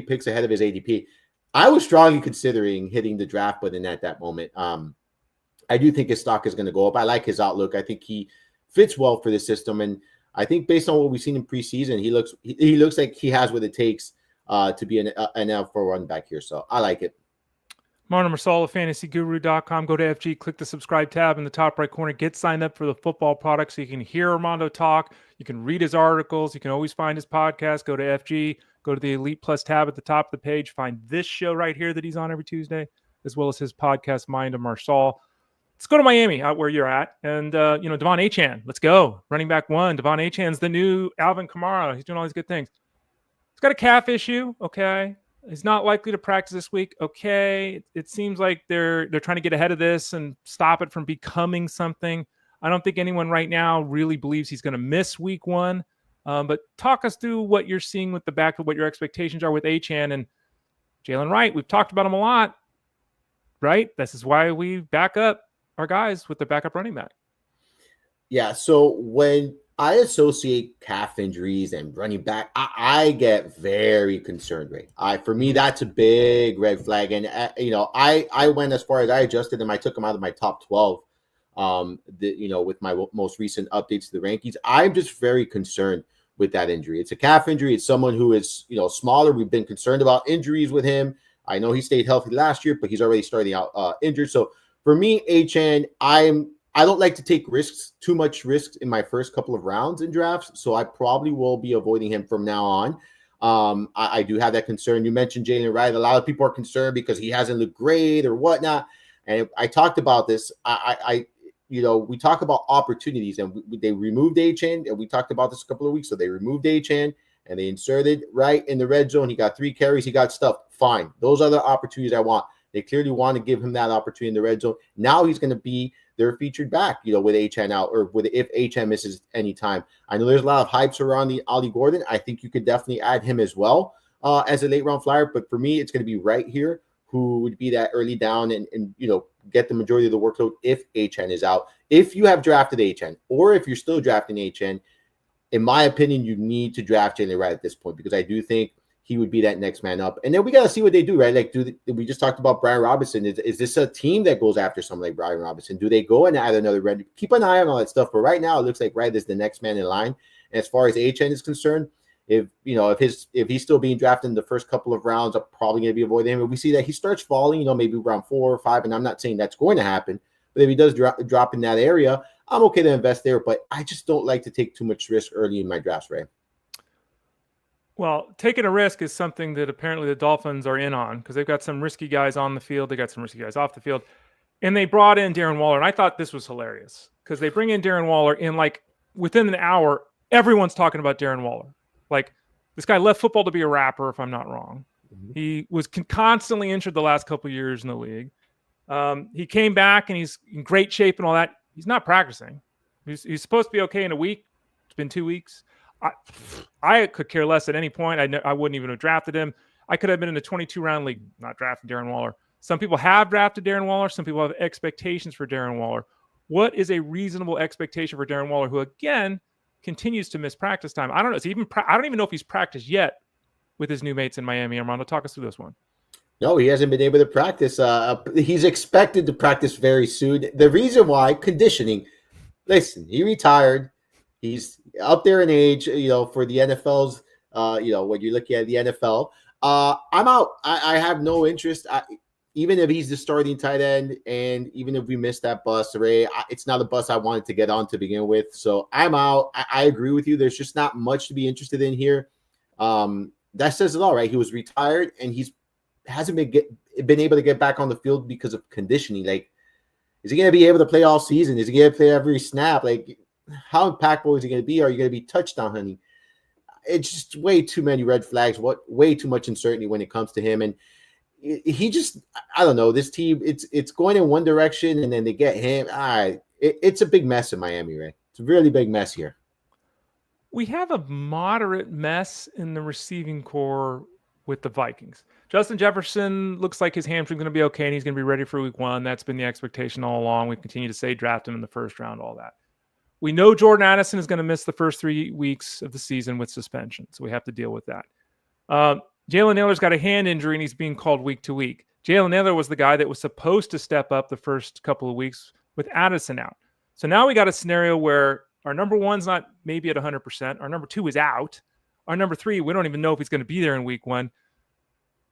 picks ahead of his ADP. I was strongly considering hitting the draft button at that moment. I do think his stock is going to go up. I like his outlook. I think he fits well for the system. And I think based on what we've seen in preseason, he looks like he has what it takes to be an L4 run back here. So I like it. Marsal of fantasyguru.com. Go to FG, click the subscribe tab in the top right corner. Get signed up for the football product so you can hear Armando talk. You can read his articles. You can always find his podcast. Go to FG, go to the Elite Plus tab at the top of the page. Find this show right here that he's on every Tuesday, as well as his podcast, Mind of Marsal. Let's go to Miami, out where you're at. And, Devon Achane, let's go. Running back one. Devon Achane's the new Alvin Kamara. He's doing all these good things. He's got a calf issue, okay. He's not likely to practice this week. Okay. It seems like they're trying to get ahead of this and stop it from becoming something. I don't think anyone right now really believes he's going to miss week one. But talk us through what you're seeing with the backfield, what your expectations are with Achane and Jalen Wright. We've talked about him a lot, right? This is why we back up our guys with the backup running back. Yeah. So when I associate calf injuries and running back, I get very concerned, right? For me, that's a big red flag. And, I went as far as I adjusted him. I took him out of my top 12, with my most recent updates to the rankings. I'm just very concerned with that injury. It's a calf injury. It's someone who is, smaller. We've been concerned about injuries with him. I know he stayed healthy last year, but he's already starting out injured. So for me, Achane, I don't like to take too much risks in my first couple of rounds in drafts, so I probably will be avoiding him from now on. I do have that concern. You mentioned Jalen Wright. A lot of people are concerned because he hasn't looked great or whatnot. And I talked about this. We talk about opportunities, and they removed Achane, and we talked about this a couple of weeks ago. They removed Achane, and they inserted right in the red zone. He got 3 carries. He got stuffed. Fine. Those are the opportunities I want. They clearly want to give him that opportunity in the red zone. Now he's going to be their featured back, with Achane out, or if Achane misses any time. I know there's a lot of hypes around the Ollie Gordon. I think you could definitely add him as well as a late round flyer. But for me, it's going to be right here who would be that early down and get the majority of the workload if Achane is out. If you have drafted Achane, or if you're still drafting Achane, in my opinion, you need to draft Jalen right at this point, because I do think he would be that next man up. And then we got to see what they do, right? Like, we just talked about Brian Robinson. Is this a team that goes after someone like Brian Robinson? Do they go and add another red? Keep an eye on all that stuff. But right now, it looks like Red is the next man in line. And as far as Achane is concerned, if he's still being drafted in the first couple of rounds, I'm probably going to be avoiding him. If we see that he starts falling, maybe round 4 or 5, and I'm not saying that's going to happen, but if he does drop in that area, I'm okay to invest there. But I just don't like to take too much risk early in my drafts, Ray. Well, taking a risk is something that apparently the Dolphins are in on, because they've got some risky guys on the field. They got some risky guys off the field. And they brought in Darren Waller. And I thought this was hilarious, because they bring in Darren Waller, and like within an hour, everyone's talking about Darren Waller. Like, this guy left football to be a rapper, if I'm not wrong. Mm-hmm. He was constantly injured the last couple of years in the league. He came back and he's in great shape and all that. He's not practicing. He's supposed to be okay in a week. It's been 2 weeks. I could care less at any point. I wouldn't even have drafted him. I could have been in a 22-round league, not drafting Darren Waller. Some people have drafted Darren Waller. Some people have expectations for Darren Waller. What is a reasonable expectation for Darren Waller, who, again, continues to miss practice time? I don't know. I don't even know if he's practiced yet with his new mates in Miami. Armando, talk us through this one. No, he hasn't been able to practice. He's expected to practice very soon. The reason why, conditioning. Listen, he retired. He's up there in age, for the NFL's, when you're looking at the NFL. I'm out. I have no interest. Even if he's the starting tight end, and even if we miss that bus, Ray, it's not a bus I wanted to get on to begin with. So I'm out. I agree with you. There's just not much to be interested in here. That says it all, right? He was retired, and hasn't been able to get back on the field because of conditioning. Like, is he going to be able to play all season? Is he going to play every snap? Like, how impactful is he going to be? Are you going to be touchdown hunting? It's just way too many red flags. Way too much uncertainty when it comes to him. And he just, I don't know, this team, it's going in one direction, and then they get him. It's a big mess in Miami, Ray. It's a really big mess here. We have a moderate mess in the receiving core with the Vikings. Justin Jefferson looks like his hamstring's going to be okay, and he's going to be ready for week 1. That's been the expectation all along. We continue to say draft him in the first round, all that. We know Jordan Addison is going to miss the first 3 weeks of the season with suspension, so we have to deal with that. Jalen Nailor's got a hand injury, and he's being called week to week. Jalen Nailor was the guy that was supposed to step up the first couple of weeks with Addison out. So now we got a scenario where our number 1's not maybe at 100%. Our number 2 is out. Our number 3, we don't even know if he's going to be there in week 1.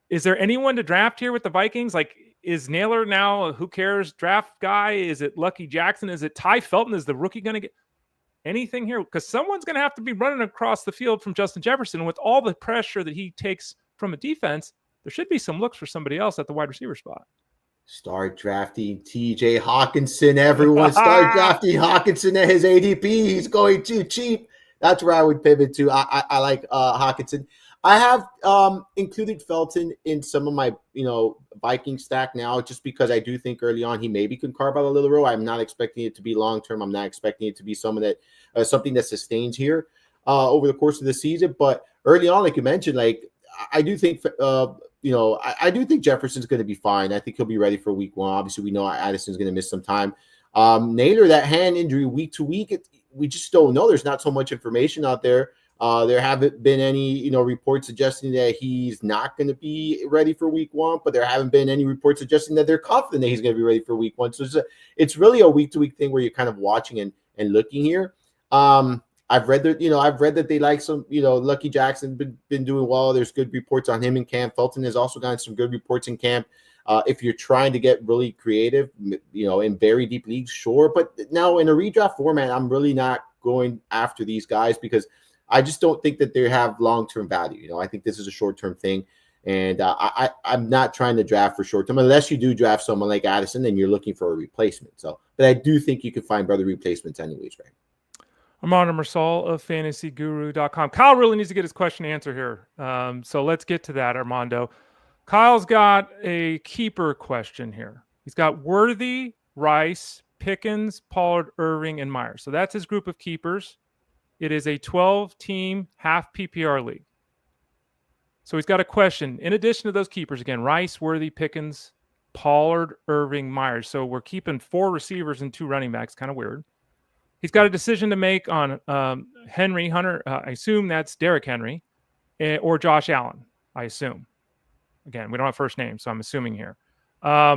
Is there anyone to draft here with the Vikings? Like, is Nailor now a who cares draft guy? Is it Lucky Jackson? Is it Ty Felton? Is the rookie going to get anything here? Because someone's going to have to be running across the field from Justin Jefferson. With all the pressure that he takes from a defense, there should be some looks for somebody else at the wide receiver spot. Start drafting TJ Hawkinson, everyone. Start drafting Hawkinson at his ADP. He's going too cheap. That's where I would pivot to. I like Hawkinson. I have included Felton in some of my, Viking stack now, just because I do think early on he maybe could carve out a little row. I'm not expecting it to be long-term. I'm not expecting it to be something that sustains here over the course of the season. But early on, like you mentioned, I do think, I do think Jefferson's going to be fine. I think he'll be ready for week 1. Obviously, we know Addison's going to miss some time. Nailor, that hand injury week to week, we just don't know. There's not so much information out there. There haven't been any, reports suggesting that he's not going to be ready for week 1, but there haven't been any reports suggesting that they're confident that he's going to be ready for week 1. So it's really a week-to-week thing where you're kind of watching and looking here. I've read that they like some, Lucky Jackson been doing well. There's good reports on him in camp. Felton has also gotten some good reports in camp. If you're trying to get really creative, in very deep leagues, sure. But now in a redraft format, I'm really not going after these guys because I just don't think that they have long-term value. I think this is a short-term thing, and I'm not trying to draft for short-term unless you do draft someone like Addison and you're looking for a replacement. But I do think you can find better replacements anyways, right? Armando Marsal of fantasyguru.com. Kyle really needs to get his question answered here. So let's get to that, Armando. Kyle's got a keeper question here. He's got Worthy, Rice, Pickens, Pollard, Irving, and Myers. So that's his group of keepers. It is a 12-team half PPR league. So he's got a question. In addition to those keepers, again, Rice, Worthy, Pickens, Pollard, Irving, Myers. So we're keeping 4 receivers and 2 running backs. Kind of weird. He's got a decision to make on Henry, Hunter. I assume that's Derrick Henry, or Josh Allen, I assume. Again, we don't have first names, so I'm assuming here. I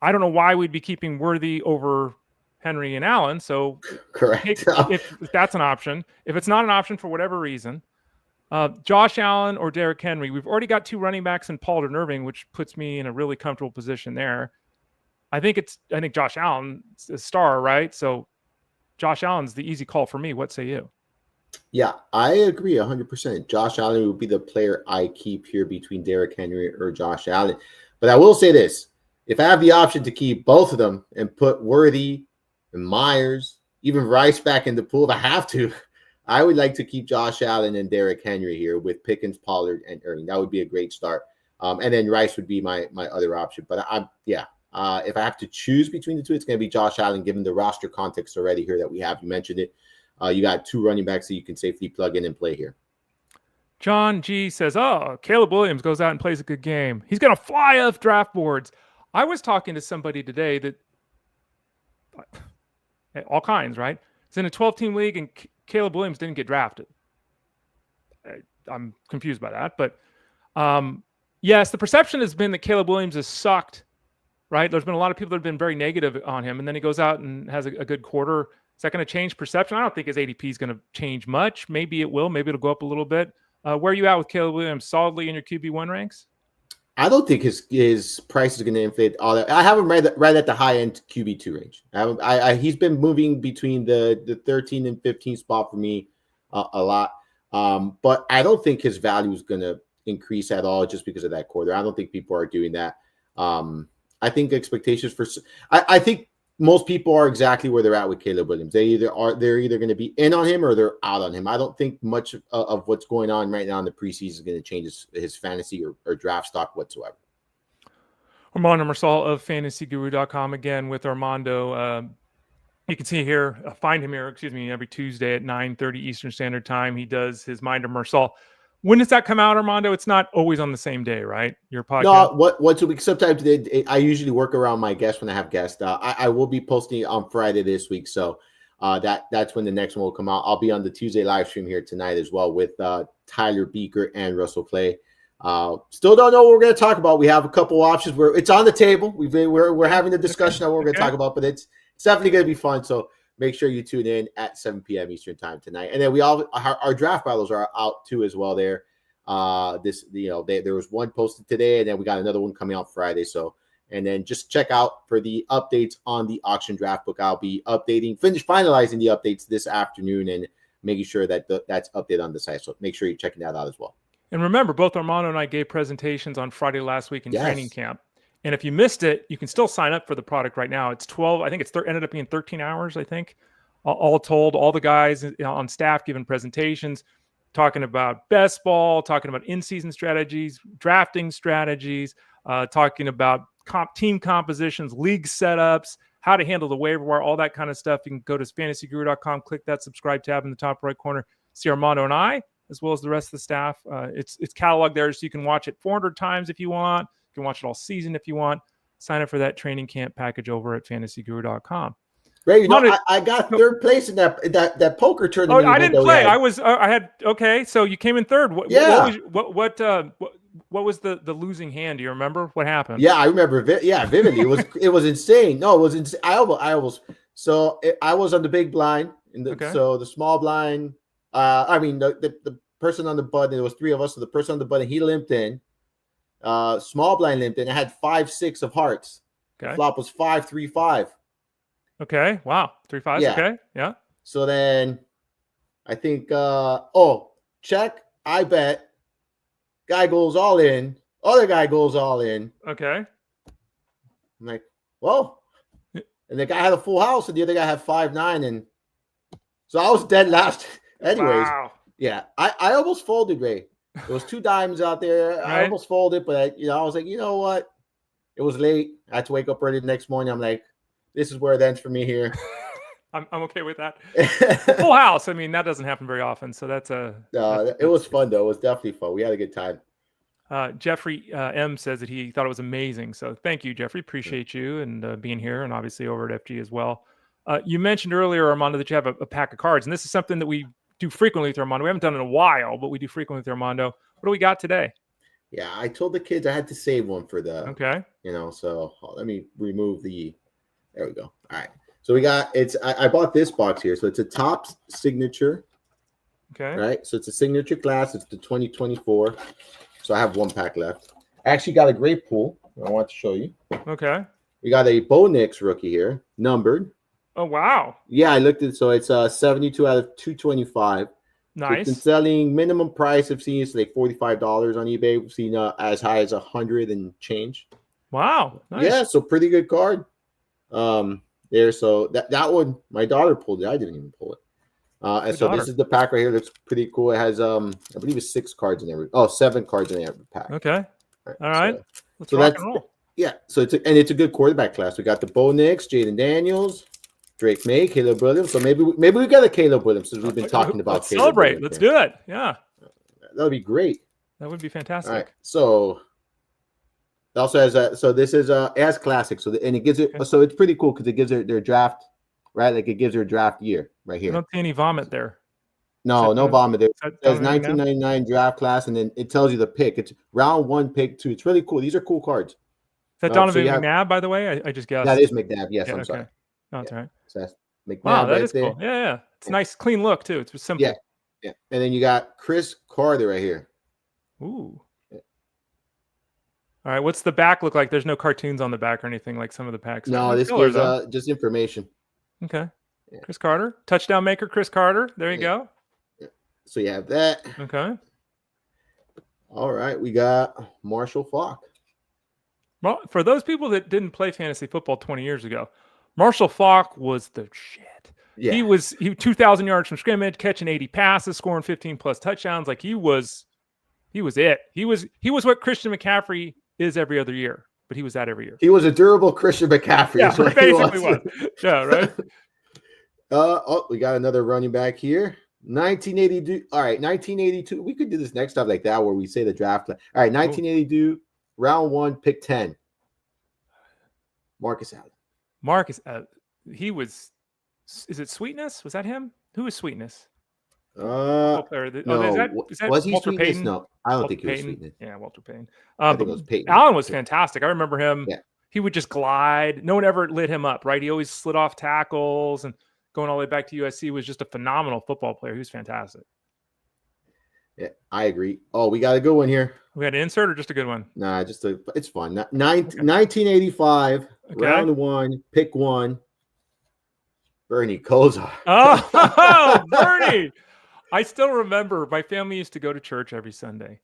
don't know why we'd be keeping Worthy over Henry and Allen. So correct. If that's an option. If it's not an option for whatever reason, Josh Allen or Derrick Henry, we've already got 2 running backs in Pollard and Irving, which puts me in a really comfortable position there. I think Josh Allen's a star, right? So Josh Allen's the easy call for me. What say you? Yeah, I agree 100%. Josh Allen would be the player I keep here between Derrick Henry or Josh Allen. But I will say this. If I have the option to keep both of them and put Worthy and Myers, even Rice back in the pool, if I have to, I would like to keep Josh Allen and Derrick Henry here with Pickens, Pollard, and Irving. That would be a great start. And then Rice would be my other option. But if I have to choose between the two, it's going to be Josh Allen, given the roster context already here that we have. You mentioned it. You got 2 running backs that you can safely plug in and play here. John G says, Caleb Williams goes out and plays a good game. He's going to fly off draft boards. I was talking to somebody today that all kinds, right? It's in a 12-team league and Caleb Williams didn't get drafted. I'm confused by that. But yes, the perception has been that Caleb Williams has sucked, right? There's been a lot of people that have been very negative on him, and then he goes out and has a good quarter. Is that going to change perception? I don't think his ADP is going to change much. Maybe it will. Maybe it'll go up a little bit. Where are you at with Caleb Williams? Solidly in your QB1 ranks? I don't think his price is going to inflate all that. I have him right at the high end QB2 range. He's been moving between the 13 and 15 spot for me a lot. But I don't think his value is going to increase at all just because of that quarter. I don't think people are doing that. I think expectations I think most people are exactly where they're at with Caleb Williams. They're either going to be in on him or they're out on him. I don't think much of what's going on right now in the preseason is going to change his fantasy or draft stock whatsoever. Armando Marsal of fantasyguru.com again with Armando. You can see here, find him here, every Tuesday at 9:30 Eastern Standard Time. He does his Minder Marsal. When does that come out, Armando? It's not always on the same day, right? Your podcast? No, once a week. Sometimes I usually work around my guests when I have guests. I will be posting on Friday this week, so that's when the next one will come out. I'll be on the Tuesday live stream here tonight as well with Tyler Beaker and Russell Clay. Still don't know what we're going to talk about. We have a couple options where it's on the table. We're having a discussion on what we're going to talk about, but it's definitely going to be fun. So make sure you tune in at 7 p.m. Eastern time tonight. And then our draft battles are out too as well there. There was one posted today, and then we got another one coming out Friday. So, and then just check out for the updates on the auction draft book. I'll be finalizing the updates this afternoon and making sure that that's updated on the site. So make sure you're checking that out as well. And remember, both Armando and I gave presentations on Friday last week in training camp. And if you missed it, you can still sign up for the product right now. It's 12. I think it's ended up being 13 hours, I think, all told. All the guys on staff giving presentations, talking about best ball, talking about in-season strategies, drafting strategies, talking about team compositions, league setups, how to handle the waiver wire, all that kind of stuff. You can go to fantasyguru.com, click that subscribe tab in the top right corner, see Armando and I, as well as the rest of the staff. It's cataloged there, so you can watch it 400 times if you want. You can watch it all season if you want. Sign up for that training camp package over at fantasyguru.com. Ray, I got third place in that poker tournament. Oh, I didn't play. Okay. So you came in third. What was the losing hand? Do you remember what happened? Yeah, I remember. Vividly. It was insane. No, it was insane. I was on the big blind, so the small blind. The person on the button. There was 3 of us. So the person on the button, he limped in. Small blind limped in. I had 5-6 of hearts. Okay. Flop was 5-3-5. Okay. Wow. 3-5. Yeah. Okay. Yeah. So then I think, check. I bet. Guy goes all in. Other guy goes all in. Okay. I'm like, whoa. And the guy had a full house and the other guy had 5-9 and So I was dead last. Anyways, Wow. yeah, I almost folded, Ray. There was 2 dimes out there. Right? I almost folded, but I was like, you know what? It was late. I had to wake up early the next morning. I'm like, this is where it ends for me here. I'm okay with that. Full house. I mean, that doesn't happen very often. So that's it was fun though. It was definitely fun. We had a good time. Jeffrey M says that he thought it was amazing. So thank you, Jeffrey. Appreciate you and being here, and obviously over at FG as well. You mentioned earlier, Armando, that you have a pack of cards, and this is something that we do frequently with Armando. We haven't done it in a while, but we do frequently with Armando. What do we got today? Yeah, I told the kids I had to save one for the okay. So let me remove the. There we go. All right. So we got I bought this box here. So it's a Topps signature. Okay. Right. So it's a signature class. It's the 2024. So I have 1 pack left. I actually got a great pool. I want to show you. Okay. We got a Bo Nix rookie here, numbered. Oh, wow. Yeah, I looked at it. So it's 72 out of 225. Nice. So it's been selling minimum price. I've seen it's like $45 on eBay. We've seen as high as 100 and change. Wow. Nice. Yeah, so pretty good card. There. So that one, my daughter pulled it. I didn't even pull it. And so this is the pack right here. Looks pretty cool. It has I believe it's 6 cards in every. Oh, 7 cards in every pack. Okay. All right. Let's rock and roll. Yeah. So it's a good quarterback class. We got the Bo Nix, Jaden Daniels, Drake May, Caleb Williams. So maybe we got a Caleb Williams since we've been talking about. Let's celebrate. Let's do it. Yeah. That would be great. That would be fantastic. All right. So it also has so this is as classic. So and it gives it so it's pretty cool because it gives their draft, right? Like it gives their draft year right here. I don't see any vomit there. No vomit there. It says 1999 draft class, and then it tells you the pick. It's round 1, pick 2. It's really cool. These are cool cards. Is that Donovan McNabb, by the way? I just guessed. That is McNabb. Yes, I'm sorry. No, that's all right. So that's McNabb. Wow, that is cool. Yeah. It's a nice, clean look too. It's simple. Yeah. And then you got Chris Carter right here. Ooh. All right. What's the back look like? There's no cartoons on the back or anything like some of the packs. No, this is just information. Okay. Yeah. Chris Carter, touchdown maker. Chris Carter. There you go. Yeah. So you have that. Okay. All right. We got Marsal Falk. Well, for those people that didn't play fantasy football 20 years ago, Marsal Falk was the shit. Yeah. He was 2,000 yards from scrimmage, catching 80 passes, scoring 15 plus touchdowns. Like he was it. He was what Christian McCaffrey is every other year, but he was that every year. He was a durable Christian McCaffrey. Yeah, basically was. Yeah, right. We got another running back here. 1982. All right, 1982. We could do this next time like that where we say the draft. All right, 1982, round 1, pick 10. Marcus Allen. He was. Is it Sweetness? Was that him? Who was Sweetness? No. Is that was he Walter Sweetness? Payton? No, I don't Walter think he was Payton? Sweetness. Yeah, Walter Payton. I think it was Payton. Allen was fantastic. I remember him. Yeah. He would just glide. No one ever lit him up, right? He always slid off tackles and going all the way back to USC was just a phenomenal football player. He was fantastic. Yeah, I agree. Oh, we got a good one here. We had an insert or just a good one? Nah, it's fun. 1985, round 1, pick 1. Bernie Kosar. Oh, Bernie. I still remember my family used to go to church every Sunday.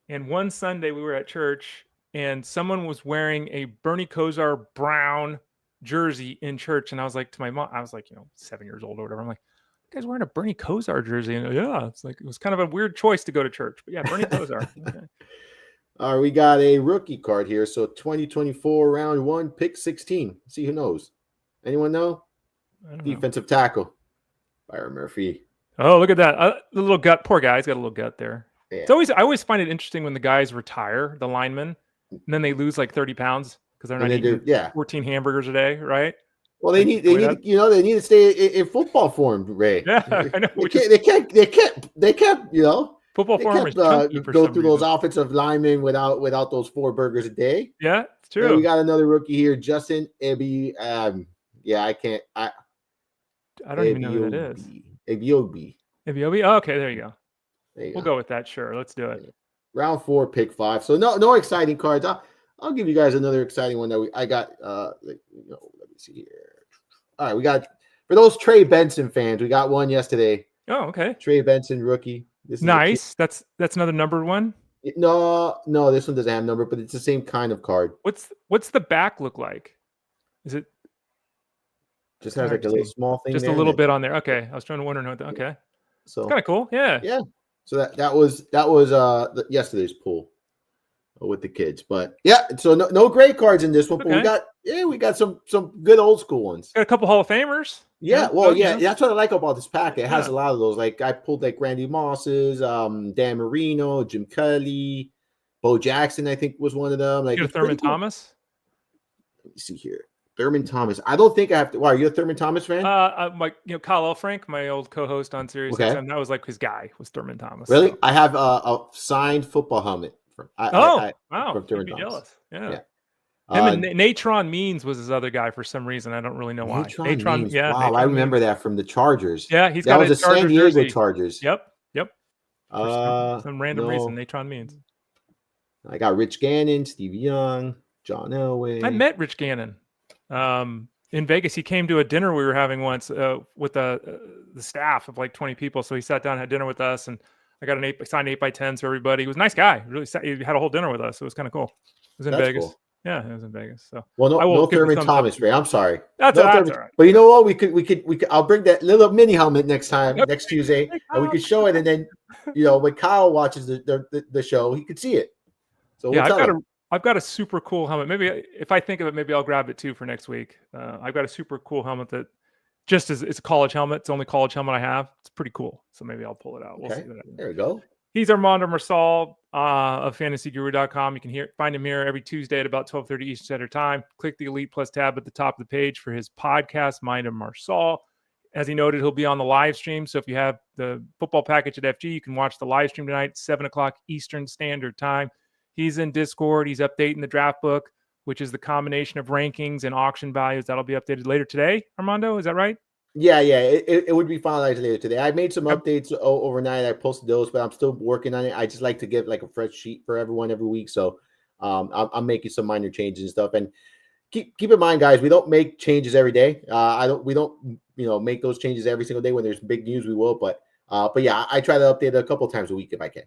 And one Sunday we were at church and someone was wearing a Bernie Kosar brown jersey in church. And I was like to my mom, I was like, 7 years old or whatever. I'm like, you guys wearing a Bernie Kosar jersey? And yeah, it's like, it was kind of a weird choice to go to church. But yeah, Bernie Kosar. Okay. All right, we got a rookie card here. So 2024, round 1, pick 16. See who knows. Anyone know? Defensive tackle, Byron Murphy. Oh, look at that. The little gut. Poor guy. He's got a little gut there. Yeah. I always find it interesting when the guys retire, the linemen, and then they lose like 30 pounds because they're not eating 14 hamburgers a day, right? Well, they need to stay in football form, Ray. Yeah, I know. They can't, football form is go through those offensive linemen without those 4 burgers a day. Yeah, it's true. And we got another rookie here, Justin Ebi. I don't even know who that is. Ebiobi. Oh, okay, there you go. We'll go with that. Sure, let's do it. Round 4, pick 5. So no exciting cards. I'll give you guys another exciting one that I got. Let me see here. All right, we got for those Trey Benson fans. We got one yesterday. Oh, okay. Trey Benson rookie. This is nice. That's another numbered one. No, this one doesn't have number, but it's the same kind of card. What's the back look like? Is it? Just has like a little small thing just there. a little bit on there. Okay. I was trying to wonder. Okay. So it's kind of cool. Yeah. Yeah. So that was yesterday's pool with the kids. But yeah, so no great cards in this one, but we got some good old school ones. Got a couple Hall of Famers. Yeah, that's what I like about this pack. It has a lot of those. Like I pulled like Randy Moss's, Dan Marino, Jim Kelly, Bo Jackson, I think was one of them. Like Thurman Thomas. Let me see here. Thurman Thomas. I don't think I have to. Wow, are you a Thurman Thomas fan? Kyle Elfrank, my old co-host on Sirius XM, that was like his guy was Thurman Thomas. Really? So. I have a signed football helmet from. Wow! From Thurman Thomas. Jealous. Yeah. Him and Natron Means was his other guy for some reason. I don't really know why. Natron Means. Yeah. Wow, I remember that from the Chargers. Yeah, he's got a San Diego Chargers. Yep. For some random reason, Natron Means. I got Rich Gannon, Steve Young, John Elway. I met Rich Gannon in Vegas. He came to a dinner we were having once with the staff of like 20 people. So he sat down and had dinner with us, and I got signed 8x10s for everybody. He was a nice guy. Really, he had a whole dinner with us. It was kind of cool. It was in Vegas. Cool. Yeah, it was in Vegas. So no Thurman Thomas, Ray. I'm sorry. That's all right. But you know what? We could. I'll bring that little mini helmet next Tuesday, and we could show it. And then, when Kyle watches the show, he could see it. So I've got a super cool helmet. Maybe if I think of it, maybe I'll grab it too for next week. I've got a super cool helmet that it's a college helmet. It's the only college helmet I have. It's pretty cool. So maybe I'll pull it out. We'll see what happens. There we go. He's Armando Marsal of FantasyGuru.com. You can find him here every Tuesday at about 12:30 Eastern Standard Time. Click the Elite Plus tab at the top of the page for his podcast, Mind of Marsal. As he noted, he'll be on the live stream. So if you have the football package at FG, you can watch the live stream tonight, 7 o'clock Eastern Standard Time. He's in Discord. He's updating the draft book, which is the combination of rankings and auction values. That'll be updated later today, Armando. Is that right? Yeah. It would be finalized later today. I made some updates overnight. I posted those, but I'm still working on it. I just like to give like a fresh sheet for everyone every week. So I'm making some minor changes and stuff. And keep in mind, guys, we don't make changes every day. We don't make those changes every single day. When there's big news, we will. But yeah, I try to update it a couple times a week if I can.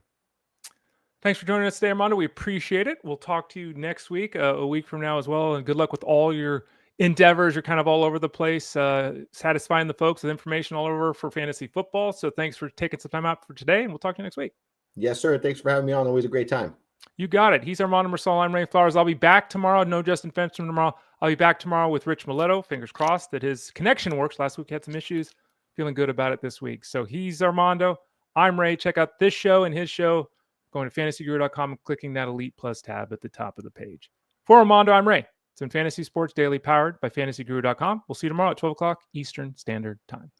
Thanks for joining us today, Armando. We appreciate it. We'll talk to you next week, a week from now as well. And good luck with all your endeavors. You're kind of all over the place, satisfying the folks with information all over for fantasy football. So thanks for taking some time out for today, and we'll talk to you next week. Yes, sir. Thanks for having me on. Always a great time. You got it. He's Armando Marsal. I'm Ray Flowers. I'll be back tomorrow. No Justin Fenster tomorrow. I'll be back tomorrow with Rich Miletto. Fingers crossed that his connection works. Last week he had some issues. Feeling good about it this week. So he's Armando. I'm Ray. Check out this show and his show. Going to fantasyguru.com and clicking that Elite Plus tab at the top of the page. For Armando, I'm Ray. It's in Fantasy Sports Daily, powered by fantasyguru.com. We'll see you tomorrow at 12 o'clock Eastern Standard Time.